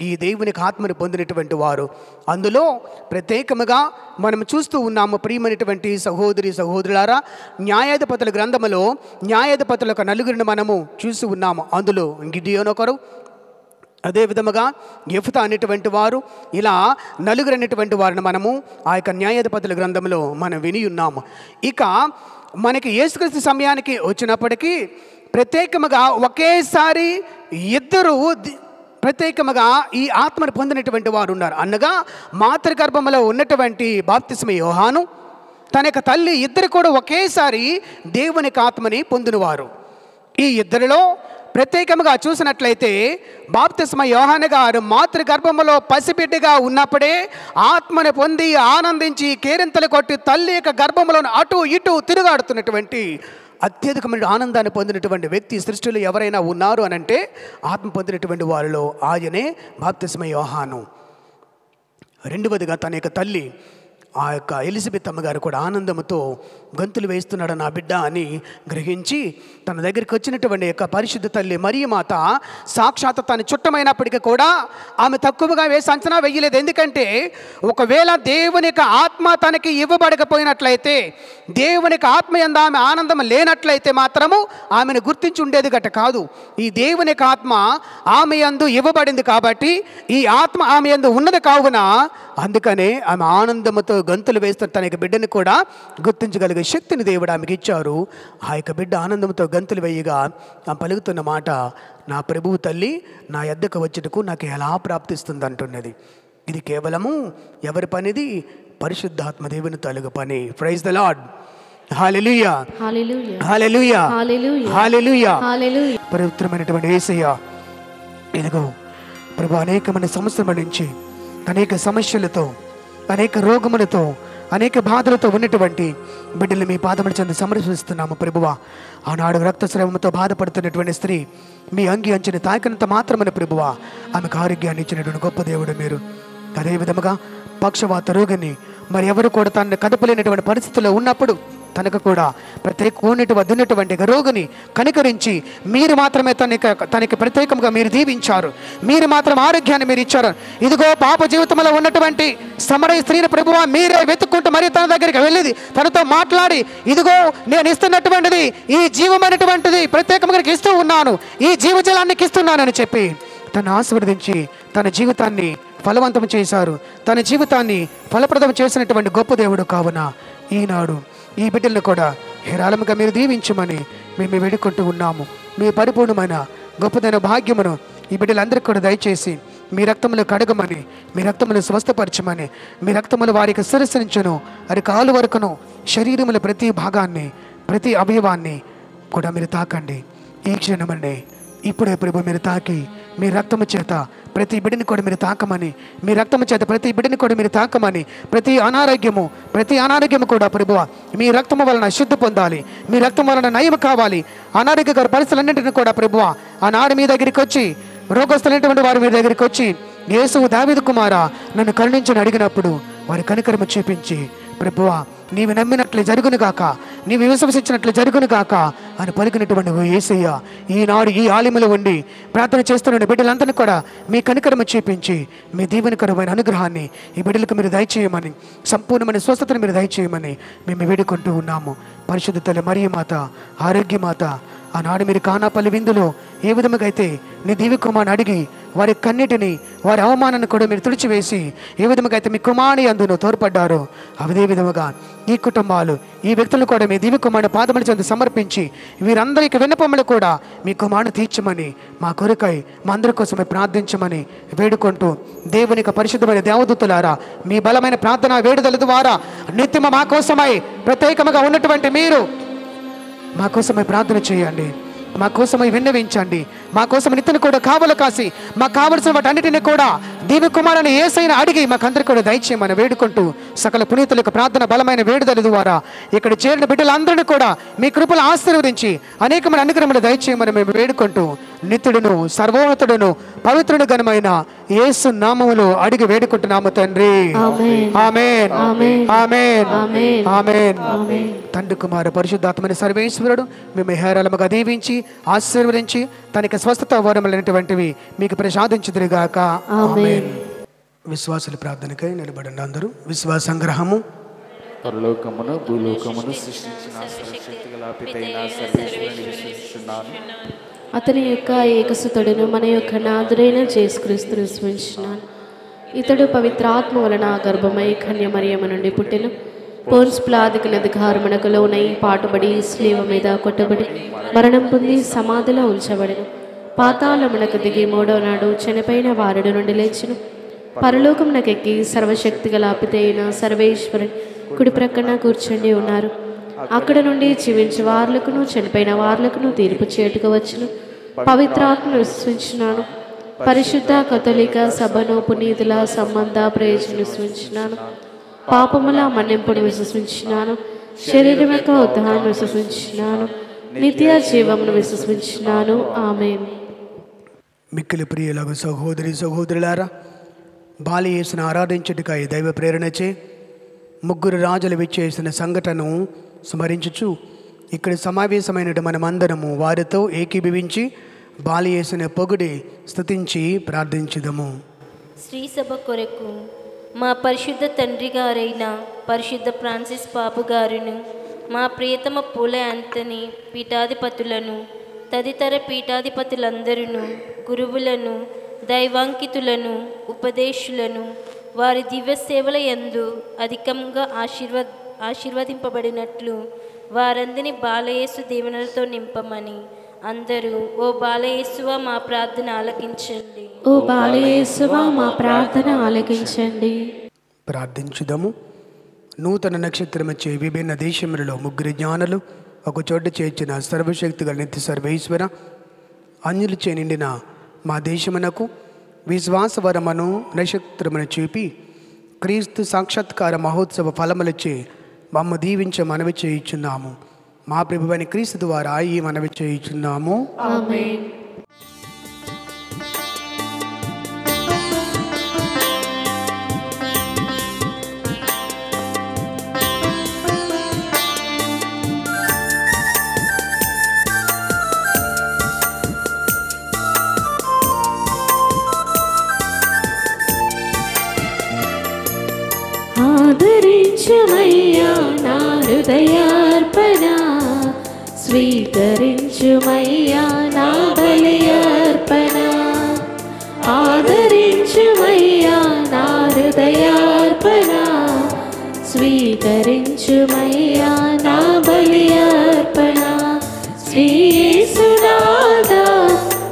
Speaker 2: ఈ దేవునికి ఆత్మను పొందినటువంటి వారు. అందులో ప్రత్యేకముగా మనం చూస్తూ ఉన్నాము. ప్రియమైనటువంటి సహోదరి సహోదరులారా, న్యాయాధిపతుల గ్రంథములో న్యాయాధిపతుల యొక్క నలుగురిని మనము చూస్తూ ఉన్నాము. అందులో గిడియోను ఒకరు, అదేవిధముగా యెఫ్తా అనేటువంటి వారు, ఇలా నలుగురు అనేటువంటి వారిని మనము ఆ యొక్క న్యాయాధిపతుల గ్రంథంలో మనం విని ఉన్నాము. ఇక మనకి యేసుక్రీస్తు సమయానికి వచ్చినప్పటికీ ప్రత్యేకముగా ఒకేసారి ఇద్దరు ప్రత్యేకముగా ఈ ఆత్మను పొందినటువంటి వారు ఉన్నారు. అనగా మాతృగర్భంలో ఉన్నటువంటి బాప్తిస్మ యోహాను, తన యొక్క తల్లి, ఇద్దరు కూడా ఒకేసారి దేవునికి ఆత్మని పొందినవారు. ఈ ఇద్దరిలో ప్రత్యేకంగా చూసినట్లయితే బాప్తిస్మ యోహాను గారు మాతృగర్భంలో పసిబిడ్డగా ఉన్నప్పుడే ఆత్మను పొంది ఆనందించి కేరింతలు కొట్టి తల్లి యొక్క గర్భంలో అటు ఇటు తిరుగాడుతున్నటువంటి అత్యధికమైన ఆనందాన్ని పొందినటువంటి వ్యక్తి సృష్టిలో ఎవరైనా ఉన్నారు అని అంటే ఆత్మ పొందినటువంటి వారిలో ఆయనే బాప్తిస్మ యోహాను. రెండవదిగా తన యొక్క తల్లి ఆ యొక్క ఎలిజబెత్ అమ్మగారు కూడా ఆనందంతో గంతులు వేస్తున్నాడు నా బిడ్డ అని గ్రహించి తన దగ్గరికి వచ్చినటువంటి యొక్క పరిశుద్ధ తల్లి మరియ మాత సాక్షాత్ తన చుట్టమైనప్పటికీ కూడా ఆమె తక్కువగా వేసి అంచనా వేయలేదు. ఎందుకంటే ఒకవేళ దేవుని యొక్క ఆత్మ తనకి ఇవ్వబడకపోయినట్లయితే, దేవుని యొక్క ఆత్మ యందు ఆమె ఆనందం లేనట్లయితే మాత్రము ఆమెను గుర్తించి ఉండేది గట్ట కాదు. ఈ దేవుని యొక్క ఆత్మ ఆమె యందు ఇవ్వబడింది కాబట్టి ఈ ఆత్మ ఆమె యందు ఉన్నది కావున అందుకనే ఆమె ఆనందముతో గంతులు వేస్తున్న తన యొక్క బిడ్డని కూడా గుర్తించగలిగే శక్తిని దేవుడు ఆమెకి ఇచ్చారు. ఆ యొక్క బిడ్డ ఆనందంతో గంతులు వేయగా ఆమె పలుకుతున్న మాట, నా ప్రభువు తల్లి నా యొద్దకు వచ్చుటకు నాకు ఎలా ప్రాప్తిస్తుంది అంటున్నది. ఇది కేవలము ఎవరి పనిది? పరిశుద్ధాత్మ దేవుని తలుగు పని. Praise the lord. Hallelujah,
Speaker 3: hallelujah,
Speaker 2: hallelujah,
Speaker 3: hallelujah,
Speaker 2: hallelujah.
Speaker 3: Hallelujah.
Speaker 2: పవిత్రమైనటువంటి యేసయ్య, ఇదిగో ప్రభు అనేకమైన సంవత్సరాల నుంచి అనేక సమస్యలతో, అనేక రోగములతో, అనేక బాధలతో ఉన్నటువంటి బిడ్డలు మీ పాదముల చెంది సమర్పిస్తున్నాము ప్రభువా. ఆనాడు రక్తస్రావంతో బాధపడుతున్నటువంటి స్త్రీ మీ అంగి అంచెని తాకినంత మాత్రమే ప్రభువా ఆమెకు ఆరోగ్యాన్ని ఇచ్చినటువంటి గొప్ప దేవుడు మీరు. అదేవిధముగా పక్షవాత రోగిని మరి ఎవరు కూడా తనని కదపలేనటువంటి పరిస్థితుల్లో ఉన్నప్పుడు తనకు కూడా ప్రత్యేక వద్దున్నటువంటి రోగిని కనికరించి మీరు మాత్రమే తనకి ప్రత్యేకంగా మీరు దీవించారు. మీరు మాత్రం ఆరోగ్యాన్ని మీరు ఇచ్చారు. ఇదిగో పాప జీవితంలో ఉన్నటువంటి సమరయ స్త్రీని ప్రభువా మీరే వెతుక్కుంటూ మరి తన దగ్గరికి వెళ్ళి తనతో మాట్లాడి, ఇదిగో నేను ఇస్తున్నటువంటిది ఈ జీవమైనటువంటిది ప్రత్యేకంగా ఇస్తూ ఉన్నాను, ఈ జీవజలానికి ఇస్తున్నానని చెప్పి తను ఆశీర్వదించి తన జీవితాన్ని ఫలవంతం చేశారు. తన జీవితాన్ని ఫలప్రదం చేసినటువంటి గొప్ప దేవుడు కావున ఈనాడు ఈ బిడ్డలను కూడా హేరాళముగా మీరు దీవించమని మేము వేడుకుంటూ ఉన్నాము. మీ పరిపూర్ణమైన గొప్పదైన భాగ్యమును ఈ బిడ్డలందరికీ కూడా దయచేసి మీ రక్తములు కడగమని, మీ రక్తములు స్వస్థపరచమని, మీ రక్తములు వారికి శిరస్సును అది కాలు వరకును శరీరముల ప్రతి భాగాన్ని ప్రతి అవయవాన్ని కూడా మీరు తాకండి. ఈ క్షణమండి ఇప్పుడే ప్రభు మీరు తాకి మీ రక్తము చేత ప్రతి బిడ్డని కూడా మీరు తాకమని, మీ రక్తము చేత ప్రతి బిడ్డని కూడా మీరు తాకమని, ప్రతి అనారోగ్యము కూడా ప్రభువ మీ రక్తము వలన శుద్ధి పొందాలి, మీ రక్తం వలన నయం కావాలి. అనారోగ్యకర పరిస్థితులన్నింటినీ కూడా ప్రభువ ఆనాడు మీ దగ్గరికి వచ్చి రోగస్తులైనటువంటి వారు మీ దగ్గరికి వచ్చి యేసు దావీదు కుమారా నన్ను కరుణించని అడిగినప్పుడు వారి కనికరము చూపించి ప్రభువా నీవు నమ్మినట్లు జరుగునుగాక, నీవు విశ్వసించినట్లు జరుగునుగాక అని పలికినటువంటి యేసయ్య ఈనాడు ఈ ఆలయంలో ఉండి ప్రార్థన చేస్తున్న బిడ్డలందరినీ కూడా మీ కనికరము చూపించి మీ దీవెనకరమైన అనుగ్రహాన్ని ఈ బిడ్డలకు మీరు దయచేయమని, సంపూర్ణమైన స్వస్థతను మీరు దయచేయమని మేము వేడుకుంటూ ఉన్నాము. పరిశుద్ధ తల్లి మరియమాత, ఆరోగ్యమాత, ఆనాడు మీరు కానాపల్లి విందులో ఏ విధముగా అయితే నీ దివ్య కుమారుని అడిగి వారి కన్నిటిని వారి అవమానాన్ని కూడా మీరు తుడిచివేసి ఏ విధముగా అయితే మీ కుమారుని అందును తోడ్పడ్డారో అదే విధముగా ఈ కుటుంబాలు ఈ వ్యక్తులను కూడా మీ దివ్య కుమారుని పాదముల చెంది సమర్పించి వీరందరికీ విన్నపములు కూడా మీ కుమారుని తీర్చమని మా కొరకై మా అందరి కోసమే ప్రార్థించమని వేడుకుంటూ దేవునికి పరిశుద్ధమైన దేవదూతలారా మీ బలమైన ప్రార్థన వేడుదల ద్వారా నిత్యము మా కోసమై ప్రత్యేకముగా ఉన్నటువంటి మీరు మా కోసమై ప్రార్థన చేయండి, మా కోసమై విన్నవించండి, మా కోసం నిత్యను కూడా కావలు కాసి మాకు కావలసిన వాటి అన్నిటిని కూడా దివ్య కుమారుని యేసయ్యను అడిగి మాకందరికీ కూడా దయచేయమని వేడుకుంటూ సకల పునీతులకు ప్రార్థన బలమైన వేడుదల ద్వారా ఇక్కడ చేరిన బిడ్డలందరినీ కూడా మీ కృపలు ఆశీర్వదించి అనేకమైన అనుగ్రహములు దయచేయమని మేము వేడుకుంటూ నిత్యుడును సర్వోన్నతుడును పవిత్రుడు ఘనమైన యేసు నామములో అడిగి వేడుకుంటున్నాము తండ్రి. ఆమేన్, ఆమేన్, ఆమేన్. తండ్రి కుమార పరిశుద్ధాత్మని సర్వేశ్వరుడు మేము హేరాళముగా దీవించి ఆశీర్వదించి తనకి స్వస్థత వరములైనటువంటివి మీకు ప్రసాదించుదురుగాక. ఆమేన్. విశ్వాసుల ప్రార్థనకై నిలబడండి అందరూ. విశ్వాస సంగ్రహము.
Speaker 7: పరలోకమును భూలోకమును సృష్టించిన సర్వశక్తిగల పితైన సర్వేశ్వరుని విశ్వసిస్తున్నాను.
Speaker 3: అతని యొక్క ఏకసుతుడును మన యొక్క నాథుడైన యేసుక్రీస్తును విశ్వసించున్నాను. ఇతడు పవిత్రాత్మ వలన గర్భమై కన్యమరియమ నుండి పుట్టెను. పోన్స్ పిలాతుకు అధికారమునకు లోనై పాటుబడి శిలువ మీద కొట్టబడి మరణం పొంది సమాధిలో ఉంచబడెను. పాతాళమునకు దిగి మూడో నాడు చనిపోయిన వారుడు నుండి లేచెను. పరలోకమునకెక్కి సర్వశక్తిగల పితైన సర్వేశ్వరుని కుడి ప్రక్కన కూర్చుండి ఉన్నారు. అక్కడ నుండి జీవించే వార్లకును చనిపోయిన వార్లకును తీర్పు చేటుకు వచ్చును. పవిత్రాత్మను విశ్వసించున్నాను. పరిశుద్ధ కథోలిక సభను పునీతుల సంబంధ ప్రయోజనం విశ్వసించున్నాను. పాపముల మన్నింపును విశ్వసించున్నాను. శరీరం యొక్క ఉత్థానాన్ని విశ్వసించున్నాను. నిత్య జీవమును విశ్వసించున్నాను. ఆమేన్.
Speaker 2: మిక్కిలి ప్రియులకు సహోదరి సహోదరులారా, బాలి యేసును ఆరాధించుటకై దైవ ప్రేరణచే ముగ్గురు రాజులు విచ్చేసిన సంఘటనను స్మరించుచు ఇక్కడ సమావేశమైన మనమందరము వారితో ఏకీభవించి బాలి యేసును పొగిడి స్తుతించి ప్రార్థించుదము.
Speaker 8: శ్రీ సభ కొరకు మా పరిశుద్ధ తండ్రి గారైన పరిశుద్ధ ఫ్రాన్సిస్ పాపు గారును, మా ప్రియతమ పూల యాంతనీ పీఠాధిపతులను, తదితర పీఠాధిపతులందరూ, గురువులను, దైవాంకితులను, ఉపదేశులను, వారి దివ్య సేవల యందు అధికంగా ఆశీర్వదింపబడినట్లు వారందరినీ బాలయేసు దీవెనలతో నింపమని అందరూ ఓ బాలయేసువా మా ప్రార్థన ఆలకించండి.
Speaker 3: ఓ బాలయేసువా మా ప్రార్థన ఆలకించండి.
Speaker 2: ప్రార్థించుదము. నూతన నక్షత్రమచ్చే విభిన్న దేశములలో ముగ్గురు జ్ఞానులు ఒక చోట చేర్చిన సర్వశక్తిగల నిత్య సర్వేశ్వర, అన్యులచే నిండిన మా దేశమునకు విశ్వాసవరమును నక్షత్రమును చూపి క్రీస్తు సాక్షాత్కార మహోత్సవ ఫలములచే మమ్మ దీవించ మనవి చేయుచున్నాము. మా ప్రభువైన క్రీస్తు ద్వారా ఈ మనవి చేయుచున్నాము.
Speaker 3: ఆమేన్. హృదయార్పణ స్వీకరించుమయ్యా నా బలి అర్పణ ఆదరించుమయ్యా నా హృదయార్పణ స్వీకరించుమయ్యా నా బలి అర్పణ శ్రీ యేసునాథా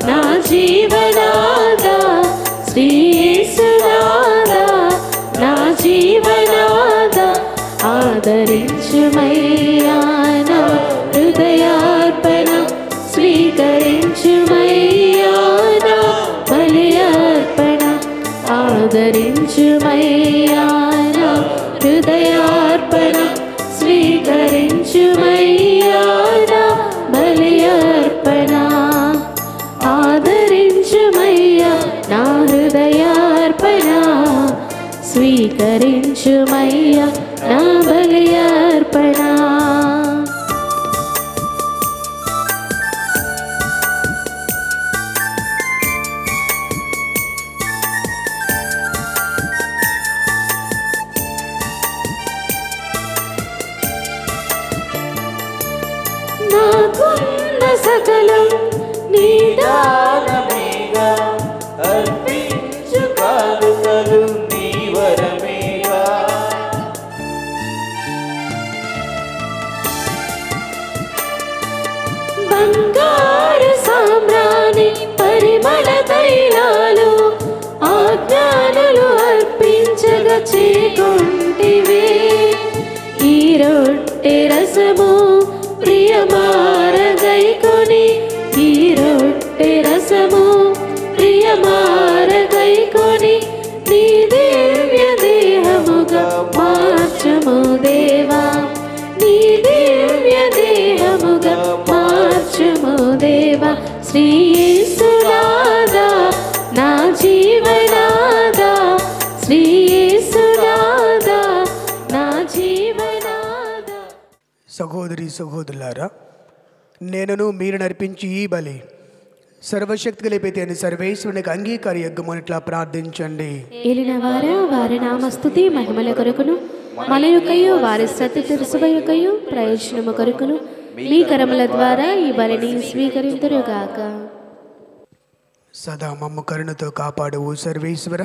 Speaker 3: నా జీవనాథా శ్రీ యేసునాథా నా జీవనాథా ఆదరించుమయ్యా నా హృదయార్పణ స్వీకరించుమయ్యా నా బలి అర్పణ ఆదరించుమయ్యా నా హృదయార్పణ స్వీకరించుమయ్యా నా బలి అర్పణ ఆదరించుమయ్యా నా హృదయార్పణ స్వీకరించుమయ్యా నా బలి అర్పణ నాకున్న సకలం నీ
Speaker 4: దానమేగా అర్పించు కానుకలు నీ వరమేగా
Speaker 3: బంగారు సామ్రాణి పరిమళ తైలాలు ఆజ్ఞానులు అర్పించగా చేకొంటివే ఈ రొట్టె రసము ప్రియమారగైకొని ఈ రొట్టె రసము ప్రియమారగైకొని నీ దివ్య దేహముగా మార్చము దేవా నీ దివ్య దేహముగా మార్చము దేవా శ్రీ యేసునాథా నా జీవనాథా శ్రీ యేసునాథా నా జీవనాథా
Speaker 2: సహోదరి సహోదరులారా, నేనును మీరు నర్పించి ఈ బలి సర్వశక్తి కలిపితే అని సర్వేశ్వరునికి అంగీకార యజ్ఞమునిట్లా ప్రార్థించండి.
Speaker 3: ఏలిన వారి నామస్తుతి మహిమల కొరకును మన యొక్కయు వారి సత్య తెలుసుబ యొక్కయు ప్రయోజనము కొరకును మీ కరముల ద్వారా ఈ బలిని స్వీకరింతురుగాక.
Speaker 2: సదా మమ్ము కరుణతో కాపాడువు సర్వేశ్వర.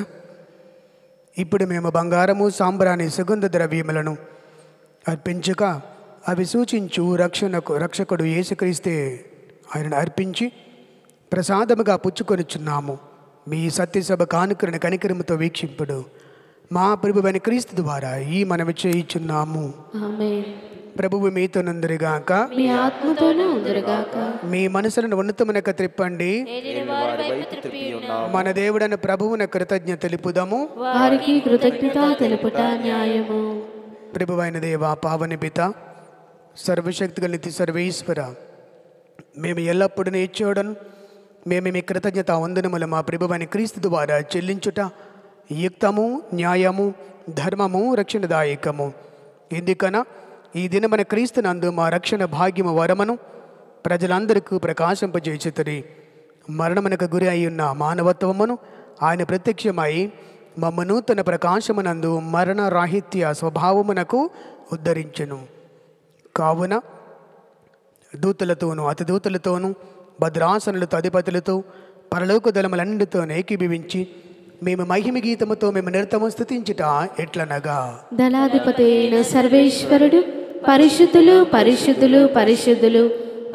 Speaker 2: ఇప్పుడు మేము బంగారము సాంబ్రాణి సుగంధ ద్రవ్యములను అర్పించక అవి సూచించు రక్షకుడు యేసుక్రీస్తే ఆయనను అర్పించి ప్రసాదముగా పుచ్చుకొనిచున్నాము. మీ సత్యసభ కానుకలను కనికరముతో వీక్షింపుడు మా ప్రభువైన క్రీస్తు ద్వారా ఈ మనవి చేయుచున్నాము.
Speaker 3: ఆమేన్.
Speaker 2: ప్రభువు మీతో నందరుగాక,
Speaker 3: మీ ఆత్మతోనూ ఉందరుగాక.
Speaker 2: మీ మనసులను ఉన్నతమునకు త్రిప్పండి. మన దేవుడైన ప్రభువున కృతజ్ఞత తెలుపుదాము.
Speaker 3: వారికి కృతజ్ఞత తెలుపుట న్యాయము.
Speaker 2: ప్రభువైన దేవా, పావని పిత, సర్వశక్తి కలిగి సర్వేశ్వర, మేము ఎల్లప్పుడూ ఇచ్చోడను మేము మీ కృతజ్ఞత వందనములు మా ప్రభువైన క్రీస్తు ద్వారా చెల్లించుట యుక్తము, న్యాయము, ధర్మము, రక్షణదాయకము. ఎందుకన ఈ దినమన క్రీస్తునందు మా రక్షణ భాగ్యము వరమును ప్రజలందరికీ ప్రకాశింపజేయుచుతరి. మరణమునకు గురి అయి ఉన్న మానవత్వమును ఆయన ప్రత్యక్షమై మమ్మ నూతన ప్రకాశమునందు మరణ రాహిత్య స్వభావమునకు ఉద్ధరించెను. కావున దూతలతోనూ అతిదూతలతోనూ భద్రాసనులతో అధిపతులతో పరలోక దళములన్నిటితో ఏకీభవించి మేము మహిమ గీతముతో మేము నిరతము స్తుతించుట ఎట్లనగా,
Speaker 3: దళాధిపతి అయిన సర్వేశ్వరుడు పరిశుద్ధులు పరిశుద్ధులు పరిశుద్ధులు,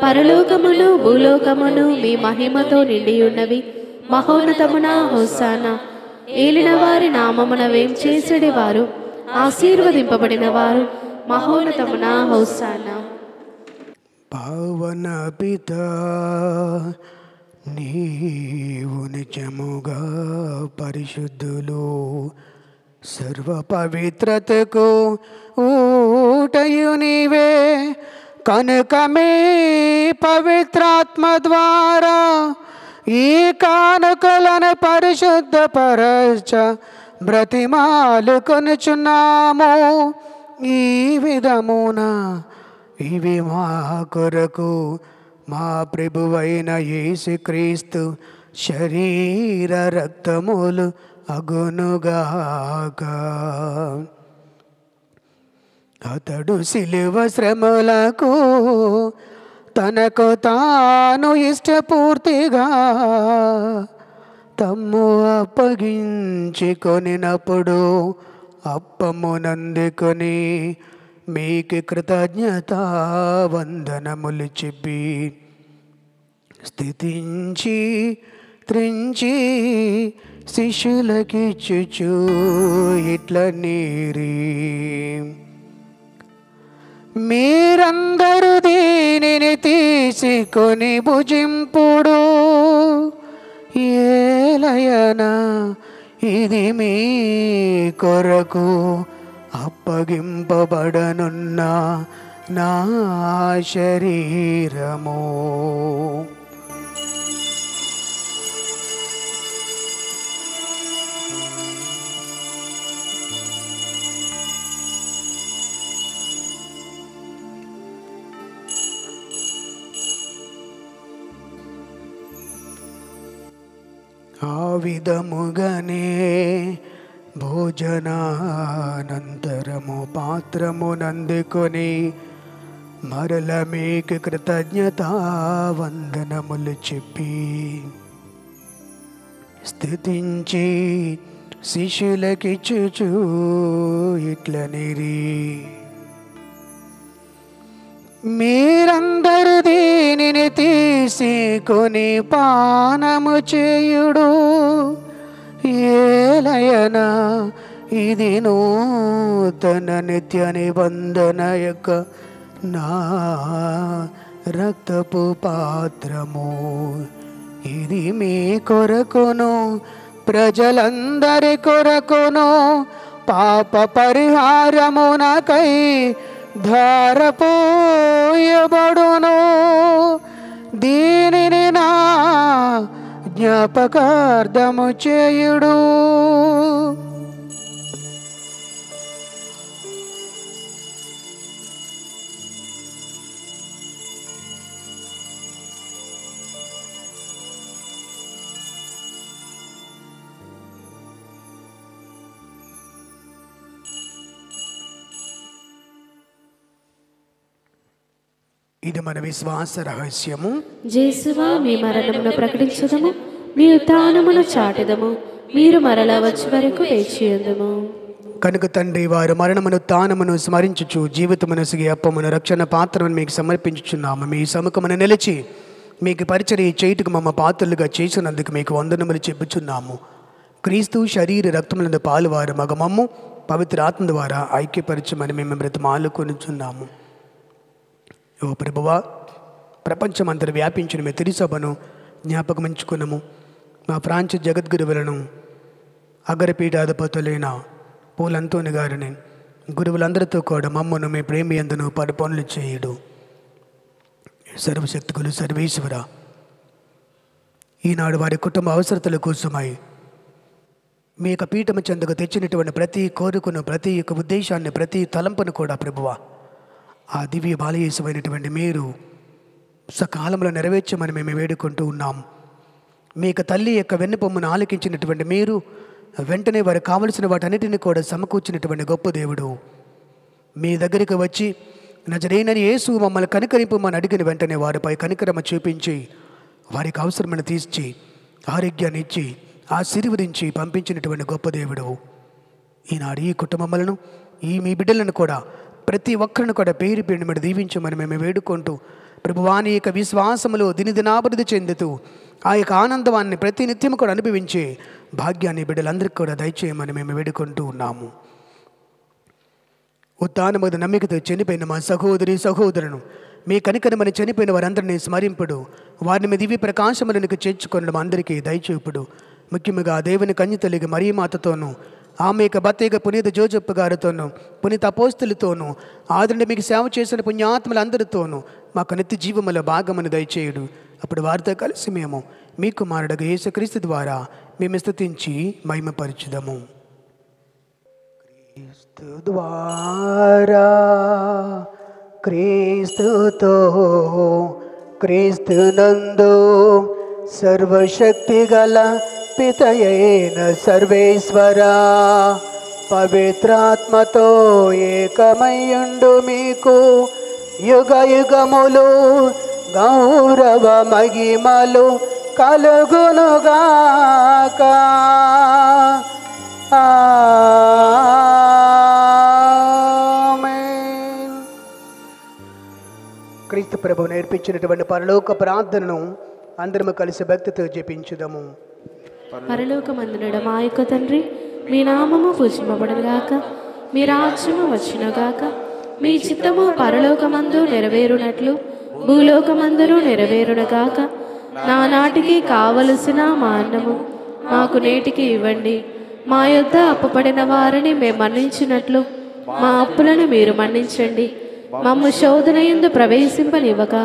Speaker 3: పరలోకమును భూలోకమును మీ మహిమతో నిండి ఉన్నవి. మహోన్నతమున హోసానా. ఏలిన వారి నామమున వేం చేసడి వారు ఆశీర్వదింపబడిన వారు. మహోన్నతమున హోసానా.
Speaker 2: పావన పిత నీవు నిజముగా పరిశుద్ధులు, సర్వ పవిత్రతకు ఊటయు నీవే. కనుక మీ పవిత్రాత్మ ద్వారా ఈ కానుకలను పరిశుద్ధపరచ బ్రతిమాలు కొనుచున్నాము. ఈ విధమున ఇవి మా కొరకు మా ప్రభువైన యేసుక్రీస్తు శరీర రక్తములు అగునుగాక. అతడు సిలువ శ్రమలకు తనకు తాను ఇష్టపూర్తిగా తమ్ము అప్పగించి కొనినప్పుడు అప్పమునందుకొని మీకు కృతజ్ఞత వందనములు చెప్పి స్తుతించి త్రించి శిష్యులకిచ్చుచు ఇట్లా నీరి మీరందరూ దీనిని తీసుకొని భుజింపుడు ఏలయనా ఇది మీ కొరకు అప్పగింపబడనున్న నా శరీరము. ఆ విధముగానే భోజనానంతరము పాత్రమునందుకొని మరల మీకు కృతజ్ఞత వందనములు చెప్పి స్తుతించి శిష్యులకిచ్చుచు ఇట్లనిరి మీరందరూ దీనిని తీసుకొని పానము చేయుడు ఏలయనా ఇది నూతన నిత్య నిబంధన యొక్క నా రక్తపు పాత్రము. ఇది మీ కొరకును ప్రజలందరి కొరకును పాప పరిహారమునకై ధారపోయబడును. దీనిని నా జ్ఞాపకార్థము చేయుడు. ఇది మన విశ్వాస రహస్యము.
Speaker 3: యేసువా మీ మరణమును ప్రకటించుదము, మీ ఉత్థానమును చాటెదము, మీరు మరలా వచ్చే వరకు వేచియుందుము.
Speaker 2: కనుక తండ్రి వారు మరణమును తానమును స్మరించుచు జీవితమునసిగి అప్పమును రక్షణ పాత్రను మీకు సమర్పించుచున్నాము. మీ సముఖమున నిలిచి మీకు పరిచర్య చేయుటకు మమ్మ పాత్రలుగా చేసినందుకు మీకు వందనములు చెప్పుచున్నాము. క్రీస్తు శరీర రక్తములందు పాలువారు మగమమ్ము పవిత్ర ఆత్మ ద్వారా ఐక్యపరచమని మేము బ్రతిమాలుకొనుచున్నాము. ఓ ప్రభువా, ప్రపంచమంతట వ్యాపించిన మీ తిరుసభను జ్ఞాపకమించుకున్నాము. మా ఫ్రాన్స్ జగద్గురువులను అగ్రపీఠాధిపతులైన పూలంతోని గారిని గురువులందరితో కూడా మమ్మను మీ ప్రేమి అందును పనులు చేయుడు. సర్వశక్తులు సర్వేశ్వర, ఈనాడు వారి కుటుంబ అవసరతల కోసమై మీ యొక్క పీఠము చెందుకు తెచ్చినటువంటి ప్రతి కోరికను, ప్రతి యొక్క ఉద్దేశాన్ని, ప్రతి తలంపును కూడా ప్రభువా ఆ దివ్య బాలయేసువైనటువంటి మీరు సకాలంలో నెరవేర్చమని మేము వేడుకుంటూ ఉన్నాం. మీ యొక్క తల్లి యొక్క వెన్నుపొమ్మను ఆలకించినటువంటి మీరు వెంటనే వారికి కావలసిన వాటన్నిటిని కూడా సమకూర్చినటువంటి గొప్ప దేవుడు. మీ దగ్గరికి వచ్చి నజరేయుడైన యేసు మమ్మల్ని కనికరింపమని అడిగిన వెంటనే వారిపై కనికరమ చూపించి వారికి అవసరమైన తీర్చి ఆరోగ్యాన్ని ఇచ్చి ఆశీర్వదించి పంపించినటువంటి గొప్ప దేవుడు. ఈనాడు ఈ కుటుంబములను, ఈ మీ బిడ్డలను కూడా ప్రతి ఒక్కరిని కూడా పేరు పేరు మీద దీవించమని మేము వేడుకుంటూ ప్రభువాని యొక్క విశ్వాసములో దినదినాభివృద్ధి చెందుతూ ఆ యొక్క ఆనందాన్ని ప్రతి నిత్యం కూడా అనుభవించే భాగ్యాన్ని బిడ్డలందరికీ కూడా దయచేయమని మేము వేడుకుంటూ ఉన్నాము. ఉత్థానముద నమ్మికతో చనిపోయిన మా సహోదరి సహోదరులను మీ కనికరమని చనిపోయిన వారందరినీ స్మరింపుడు, వారిని మీ దివ్య ప్రకాశములకు చేర్చుకొనడం అందరికీ దయచూపుడు. ముఖ్యంగా దేవుని కన్యతల్లిగా మరియమాతతోనూ ఆమె యొక్క భర్త పునీత జోజప్ప గారితోనూ పునీత అపోస్తులతోనూ ఆదరణ మీకు సేవ చేసిన పుణ్యాత్మలందరితోనూ మాకు నిత్య జీవముల భాగమని దయచేయుడు. అప్పుడు వారితో కలిసి మేము మీ కుమారుడుగా యేసుక్రీస్తు ద్వారా మేము స్తుతించి మహిమపరచుదము. క్రీస్తు ద్వారా, క్రీస్తుతో, క్రీస్తునందు సర్వశక్తి గల పితయైన సర్వేశ్వర పవిత్రాత్మతో ఏకమయ్యుండు మీకు యుగ యుగములు గౌరవ మహిమలు కలుగునుగాక. ఆమేన్. క్రీస్తు ప్రభు నేర్పించినటువంటి పరలోక ప్రార్థనను అందరము కలిసి భక్తితో జపించుదాము.
Speaker 3: పరలోకమందున మా యొక్క తండ్రి, మీ నామము పూజింపబడుగాక, మీ రాజ్యము వచ్చునుగాక, మీ చిత్తము పరలోకమందు నెరవేరునట్లు భూలోకమందును నెరవేరునుగాక. నానాటికి కావలసిన మా అన్నము మాకు నేటికి ఇవ్వండి. మా యొద్ద అప్పుపడిన వారిని మేము మన్నించినట్లు మా అప్పులను మీరు మన్నించండి. మమ్ము శోధనయందు ప్రవేశింపనివ్వక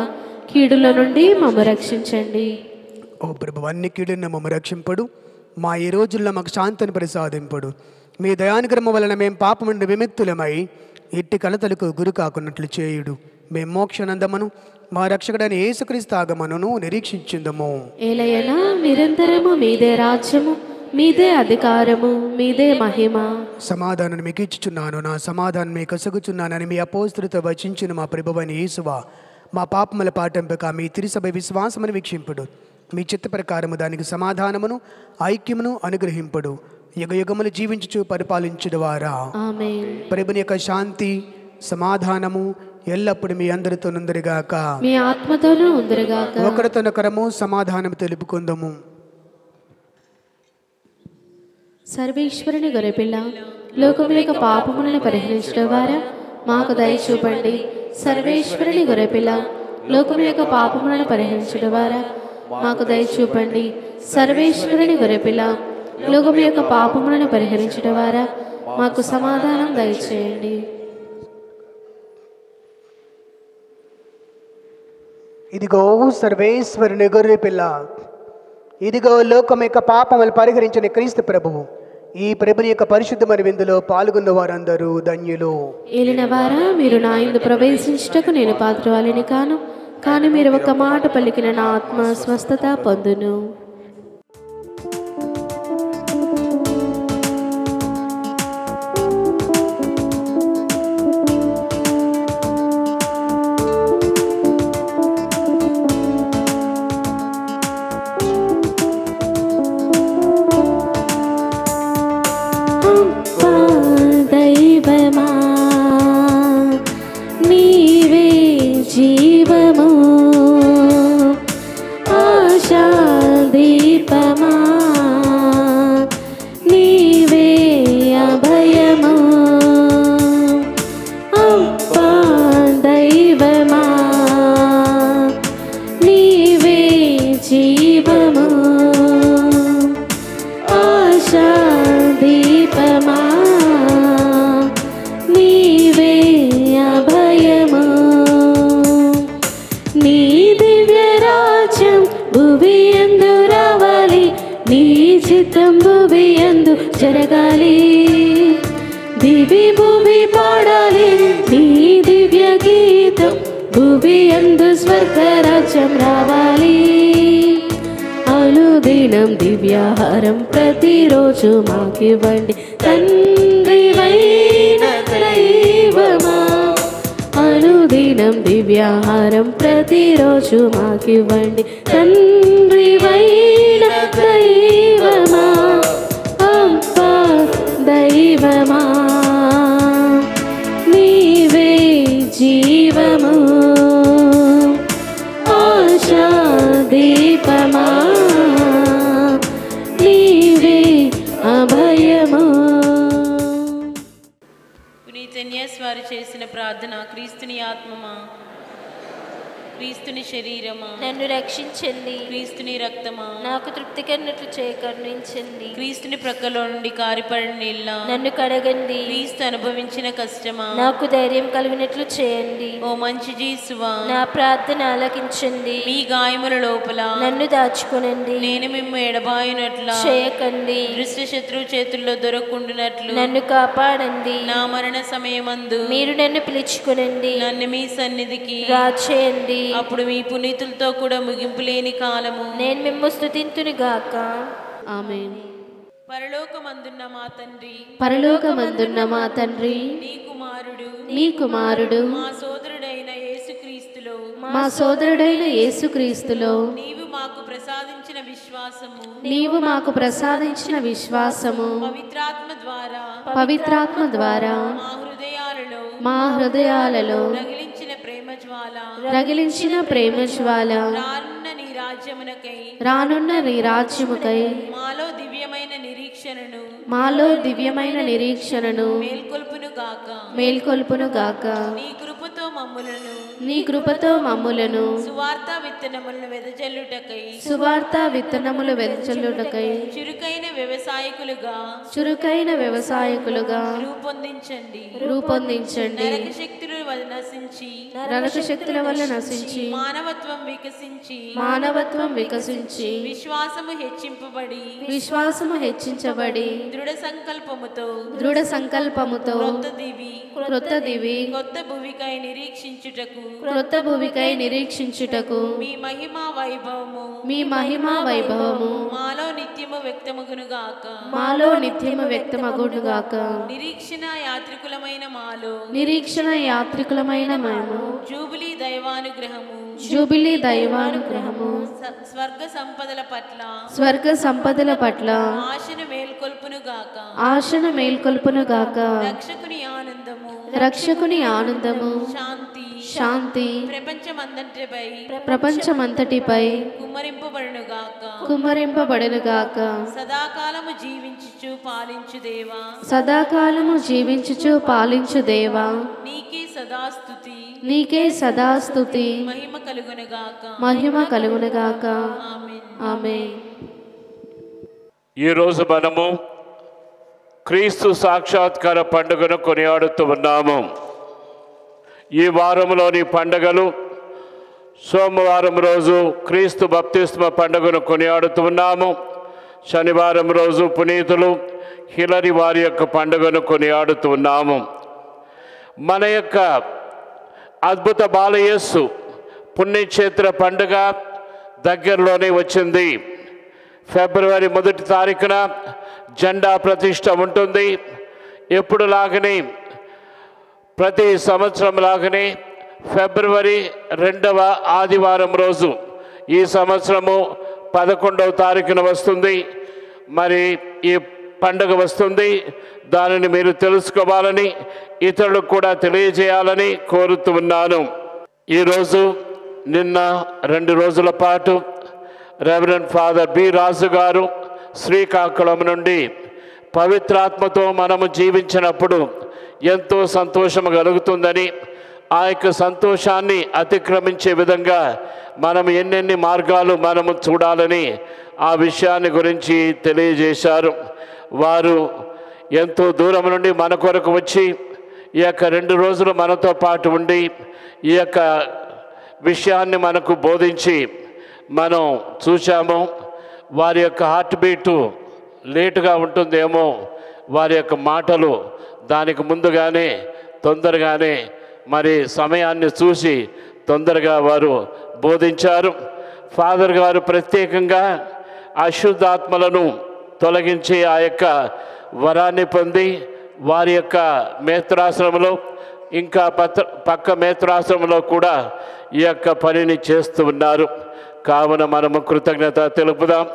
Speaker 3: కీడుల నుండి మమ్ము రక్షించండి.
Speaker 2: ఓ ప్రభు, అన్ని కీడులను మమ్ము రక్షింపడు. మా ఈ రోజుల్లో మాకు శాంతిని ప్రసాదింపడు. మీ దయానుగ్రహం వలన మేము పాపం నుండి విముక్తులమై ఇట్టి కలతలకు గురి కాకున్నట్లు చేయుడు. మేము మోక్షనందమును మా రక్షకుడైన యేసుక్రీస్తు ఆగమనును నిరీక్షించుందము.
Speaker 3: ఏలయనా నిరంతరము మీదే రాజ్యము, మీదే అధికారము, మీదే మహిమ.
Speaker 2: సమాధానం మీకు ఇచ్చుచున్నాను, నా సమాధానం మీకు కసుగుచున్నానని మీ అపోస్తులతో వచించిన మా ప్రభువైన యేసువా, మా పాపముల పాఠంపక మీ తిరుసభ విశ్వాసమును వీక్షింపుడు. మీ చిత్త ప్రకారము దానికి సమాధానమును ఐక్యమును అనుగ్రహింపుడు. యుగ యుగములు జీవించుచు పరిపాలించుడు వారా.
Speaker 3: ఆమేన్.
Speaker 2: ప్రభుని యొక్క శాంతి సమాధానము ఎల్లప్పుడు మీ అందరితో నుందరిగాక,
Speaker 3: మీ ఆత్మతోనూ ఉందరుగాక.
Speaker 2: ఒకరితోనొకరము సమాధానం తెలుపుకుందాము.
Speaker 3: సర్వేశ్వరుని గొర్రెపిల్ల, లోకం యొక్క పాపములను పరిహరించడం ద్వారా మాకు దయ చూపండి. సర్వేశ్వరుని గొర్రెపిల్ల, లోకం యొక్క పాపములను పరిహరించడం ద్వారా మాకు దయ చూపండి. సర్వేశ్వరుని గొర్రెపిల్ల, లోకం యొక్క పాపములను పరిహరించడం ద్వారా మాకు సమాధానం దయచేయండి.
Speaker 2: ఇదిగో సర్వేశ్వరుని గొర్రె పిల్ల, ఇదిగో లోకం యొక్క పాపములు పరిహరించిన క్రీస్తు ప్రభువు. ఈ ప్రభుని యొక్క పరిశుద్ధమైన విందులో పాల్గొన్న వారందరూ ధన్యులు.
Speaker 3: ఏలిన వారా, మీరు నా యందు ప్రవేశించుటకు నేను పాత్రవాలిని కాను, కానీ మీరు ఒక మాట పలికిన నా ఆత్మ స్వస్థత పొందును. దైవమా నీవే జీవము, ఆశా దీపమా నీవే అభయము. అబ్బా దైవమా నీవే జీవము, ఆశా దీపమా నీవే అభయము. నీ దివ్య రాజ్యం భువియందు రావాలి, నీ చిత్తం భువియందు జరగాలి. దివి భూమి పాడాలి నీ దివ్య గీతం, భువియందు స్వర్గరాజ్యం రావాలి. అనుదినం దివ్యాహారం ప్రతిరోజు మాకివ్వండి, తండ్రివైన దైవమా. అనుదినం దివ్యాహారం ప్రతిరోజు మాకివ్వండి, తండ్రివైన దైవమా. అబ్బా దైవమా నీవే జీవము, ఆశా దీపమా నీవే అభయము.
Speaker 9: పునీతన్యాస్ వారు చేసిన ప్రార్థన. క్రీస్తుని ఆత్మమా, క్రీస్తుని శరీరమా,
Speaker 8: నన్ను రక్షించండి.
Speaker 9: క్రీస్తుని రక్తమా,
Speaker 8: నాకు తృప్తి కన్నట్లు చేయ కరుణించండి.
Speaker 9: క్రీస్తుని ప్రక్కలో నుండి కారిపడిన నీళ్ళ,
Speaker 8: నన్ను కడగండి.
Speaker 9: క్రీస్తు అనుభవించిన కష్టమా,
Speaker 8: నాకు ధైర్యం కలిగినట్లు చేయండి.
Speaker 9: ఓ మంచి జీసువా,
Speaker 8: నా ప్రార్థన ఆలకించండి.
Speaker 9: మీ గాయముల లోపల
Speaker 8: నన్ను దాచుకునండి.
Speaker 9: నేను మిమ్ము ఎడబాయినట్లా
Speaker 8: చేయకండి.
Speaker 9: దృష్టి శత్రువు చేతుల్లో దొరకుండునట్లు
Speaker 8: నన్ను కాపాడండి.
Speaker 9: నా మరణ సమయమందు
Speaker 8: మీరు నన్ను పిలుచుకునండి.
Speaker 9: నన్ను మీ సన్నిధికి
Speaker 8: రాచేయండి.
Speaker 9: అప్పుడు మీ పునీతులతో కూడా ముగింపు లేని కాలము
Speaker 8: నేను మిమ్ము స్తుతింతును గాక.
Speaker 3: ఆమేన్.
Speaker 9: పరలోకమందున్న మా తండ్రి,
Speaker 3: పరలోకమందున్న మా తండ్రి,
Speaker 9: నీ కుమారుడు
Speaker 3: మా
Speaker 9: సోదరుడైన
Speaker 3: యేసుక్రీస్తులో
Speaker 9: నీవు మాకు ప్రసాదించిన
Speaker 3: విశ్వాసము
Speaker 9: పవిత్రాత్మ ద్వారా
Speaker 3: మా హృదయాలలో రగిలించిన ప్రేమ జ్వాల రానున్న నీ రాజ్యముకై మాలో దివ్యమైన నిరీక్షణను మేల్కొల్పును గాక. నీ కృపతో మమ్ములను
Speaker 9: సువార్త విత్తనములు వెదజల్లుటకై
Speaker 3: చురుకైన వ్యవసాయకులుగా రూపొందించండి. నరక శక్తుల వల్ల నశించి మానవత్వం వికసించి విశ్వాసము హెచ్చించబడి దృఢ సంకల్పముతో క్రొత్త దివి క్రొత్త భూమికై నిరీక్షించుటకు
Speaker 9: మీ మహిమా వైభవము మాలో నిత్యము వ్యక్తమగును గాక.
Speaker 3: నిరీక్షణ యాత్రికులమైన మేము జూబిలీ దైవానుగ్రహము స్వర్గ సంపదల పట్ల ఆశను మేల్కొల్పును గాక. రక్షకుని ఆనందము శాంతి ప్రపంచమంతటిపై కుమ్మరింపబడును గాక. సదాకాలము జీవించుచు పాలించు దేవా, నీకే సదాస్తుతి మహిమ కలుగును గాక. ఆమేన్.
Speaker 10: ఈరోజు మనము క్రీస్తు సాక్షాత్కార పండుగను కొనియాడుతూ ఉన్నాము. ఈ వారంలోని పండుగలు సోమవారం రోజు క్రీస్తు బప్తిస్మ పండుగను కొనియాడుతూ ఉన్నాము. శనివారం రోజు పునీతులు హిలరి వారి యొక్క పండుగను కొనియాడుతూ ఉన్నాము. మన యొక్క అద్భుత బాలయేసు పుణ్యక్షేత్ర పండుగ దగ్గరలోనే వచ్చింది. ఫిబ్రవరి 1వ తారీఖున జెండా ప్రతిష్ట ఉంటుంది. ఎప్పుడులాగనే ప్రతి సంవత్సరం లాగానే ఫిబ్రవరి 2వ ఆదివారం రోజు ఈ సంవత్సరము 11వ తారీఖున వస్తుంది. మరి ఈ పండుగ వస్తుంది. దానిని మీరు తెలుసుకోవాలని ఇతరులకు కూడా తెలియజేయాలని కోరుతూ ఉన్నాను. ఈరోజు నిన్న 2 రోజుల పాటు రెవరెండ్ ఫాదర్ బి రాజు గారు శ్రీకాకుళం నుండి పవిత్రాత్మతో మనము జీవించినప్పుడు ఎంతో సంతోషం కలుగుతుందని, ఆ యొక్క సంతోషాన్ని అతిక్రమించే విధంగా మనం ఎన్నెన్ని మార్గాలు మనము చూడాలని ఆ విషయాన్ని గురించి తెలియజేశారు. వారు ఎంతో దూరం నుండి మన కొరకు వచ్చి ఈ యొక్క 2 రోజులు మనతో పాటు ఉండి ఈ యొక్క విషయాన్ని మనకు బోధించి మనం చూసాము. వారి యొక్క హార్ట్ బీటు లేటుగా ఉంటుందేమో, వారి యొక్క మాటలు దానికి ముందుగానే తొందరగానే మరి సమయాన్ని చూసి తొందరగా వారు బోధించారు. ఫాదర్ గారు ప్రత్యేకంగా అశుద్ధాత్మలను తొలగించే ఆ యొక్క వరాన్ని పొంది వారి యొక్క మేత్రాశ్రమంలో ఇంకా పక్క మేత్రాశ్రమంలో కూడా ఈ యొక్క పనిని చేస్తూ ఉన్నారు. కావున మనము కృతజ్ఞత తెలుపుదాం.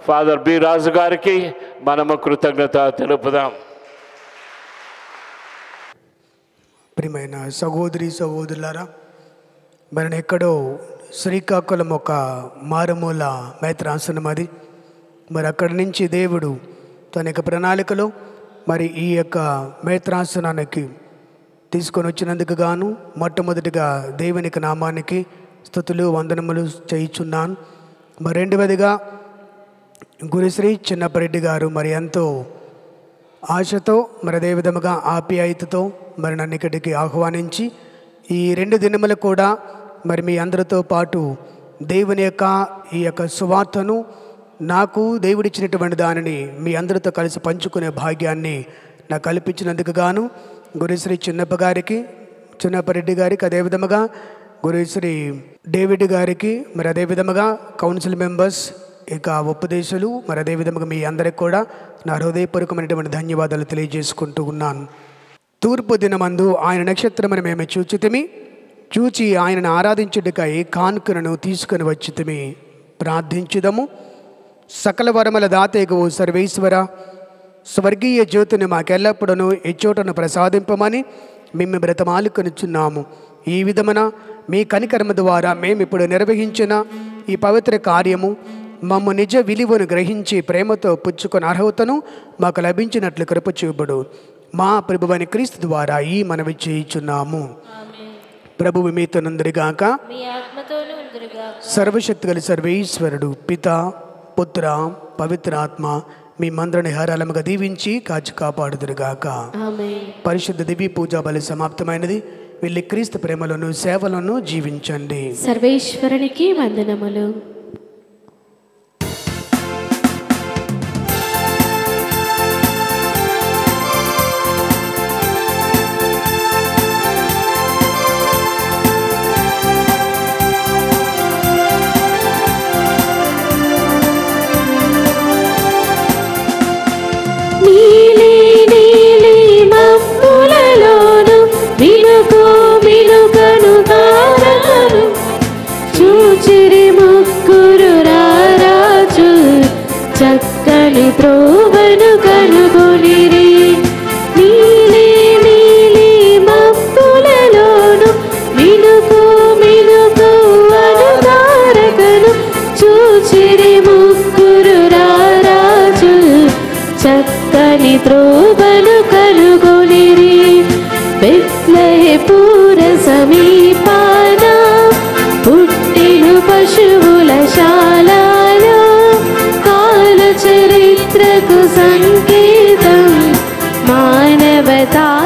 Speaker 10: ఫాదర్ బి రాజు గారికి మనము కృతజ్ఞత తెలుపుదాం.
Speaker 2: ప్రియమైన సహోదరి సహోదరులారా, మరి ఎక్కడో శ్రీకాకుళం ఒక మారుమూల మేత్రాసనం అది. మరి అక్కడి నుంచి దేవుడు తన యొక్క ప్రణాళికలో మరి ఈ యొక్క మేత్రాసనానికి తీసుకొని వచ్చినందుకు గాను మొట్టమొదటిగా దేవునికి నామానికి స్తుతులు వందనములు చేయుచున్నాను. మరి 2వదిగా గురుశ్రీ చిన్నపరెడ్డి గారు మరి ఎంతో ఆశతో మరి అదే విధముగా ఆప్యాయతతో మరి నన్ను ఇక్కడికి ఆహ్వానించి ఈ 2 దినములు కూడా మరి మీ అందరితో పాటు దేవుని యొక్క ఈ యొక్క సువార్తను నాకు దేవుడిచ్చినటువంటి దానిని మీ అందరితో కలిసి పంచుకునే భాగ్యాన్ని నాకు కల్పించినందుకు గాను గురుశ్రీ చిన్నపరెడ్డి గారికి అదే విధముగా గురుశ్రీ డేవిడ్ గారికి మరి అదే విధముగా కౌన్సిల్ మెంబర్స్ ఇక ఉపదేశాలు మరి అదే విధంగా మీ అందరికి కూడా నా హృదయపూర్వకమైనటువంటి ధన్యవాదాలు తెలియజేసుకుంటూ ఉన్నాను. తూర్పు దినమందు ఆయన నక్షత్రమును మేము చూచితిమి, చూచి ఆయనను ఆరాధించుటకై కానుకలను తీసుకుని వచ్చితిమి. ప్రార్థించుదము. సకల వరముల దాతేగవు సర్వేశ్వర, స్వర్గీయ జ్యోతిని మాకెల్లప్పుడూ ఎచ్చోటను ప్రసాదింపమని మేము బ్రతమాలుకొనుచున్నాము. ఈ విధమున మీ కనికరమ ద్వారా మేమిప్పుడు నిర్వహించిన ఈ పవిత్ర కార్యము మమ్ము నిజ విలువను గ్రహించి ప్రేమతో పుచ్చుకొని అర్హతను మాకు లభించినట్లు కృప చూపుడు. మా ప్రభువైన క్రీస్తు ద్వారా ఈ మనవి చేయుచున్నాము. ప్రభువు మీతో నుందురుగాక. సర్వశక్తిగల సర్వేశ్వరుడు పిత పుత్ర పవిత్రాత్మ మీ మందరిని హారాళముగా దీవించి కాచి కాపాడుదురుగాక. పరిశుద్ధ దివ్య పూజా బలి సమాప్తమైనది. వెళ్ళి క్రీస్తు ప్రేమలను సేవలను జీవించండి.
Speaker 3: సర్వేశ్వరునికి వందనములు. చక్కని త్రోవను కనుగొనిరి. నీలి నీలి మబ్బులలోను మినుకు మినుకు అను తారకను చూచిరి ముగ్గురు రారాజు. చక్కని త్రోవను కనుగొనిరి. బెత్లెహేపుర సమీపాన పుట్టిను పశువుల శాలలో చరిత్రకు సంకేతం మానవతా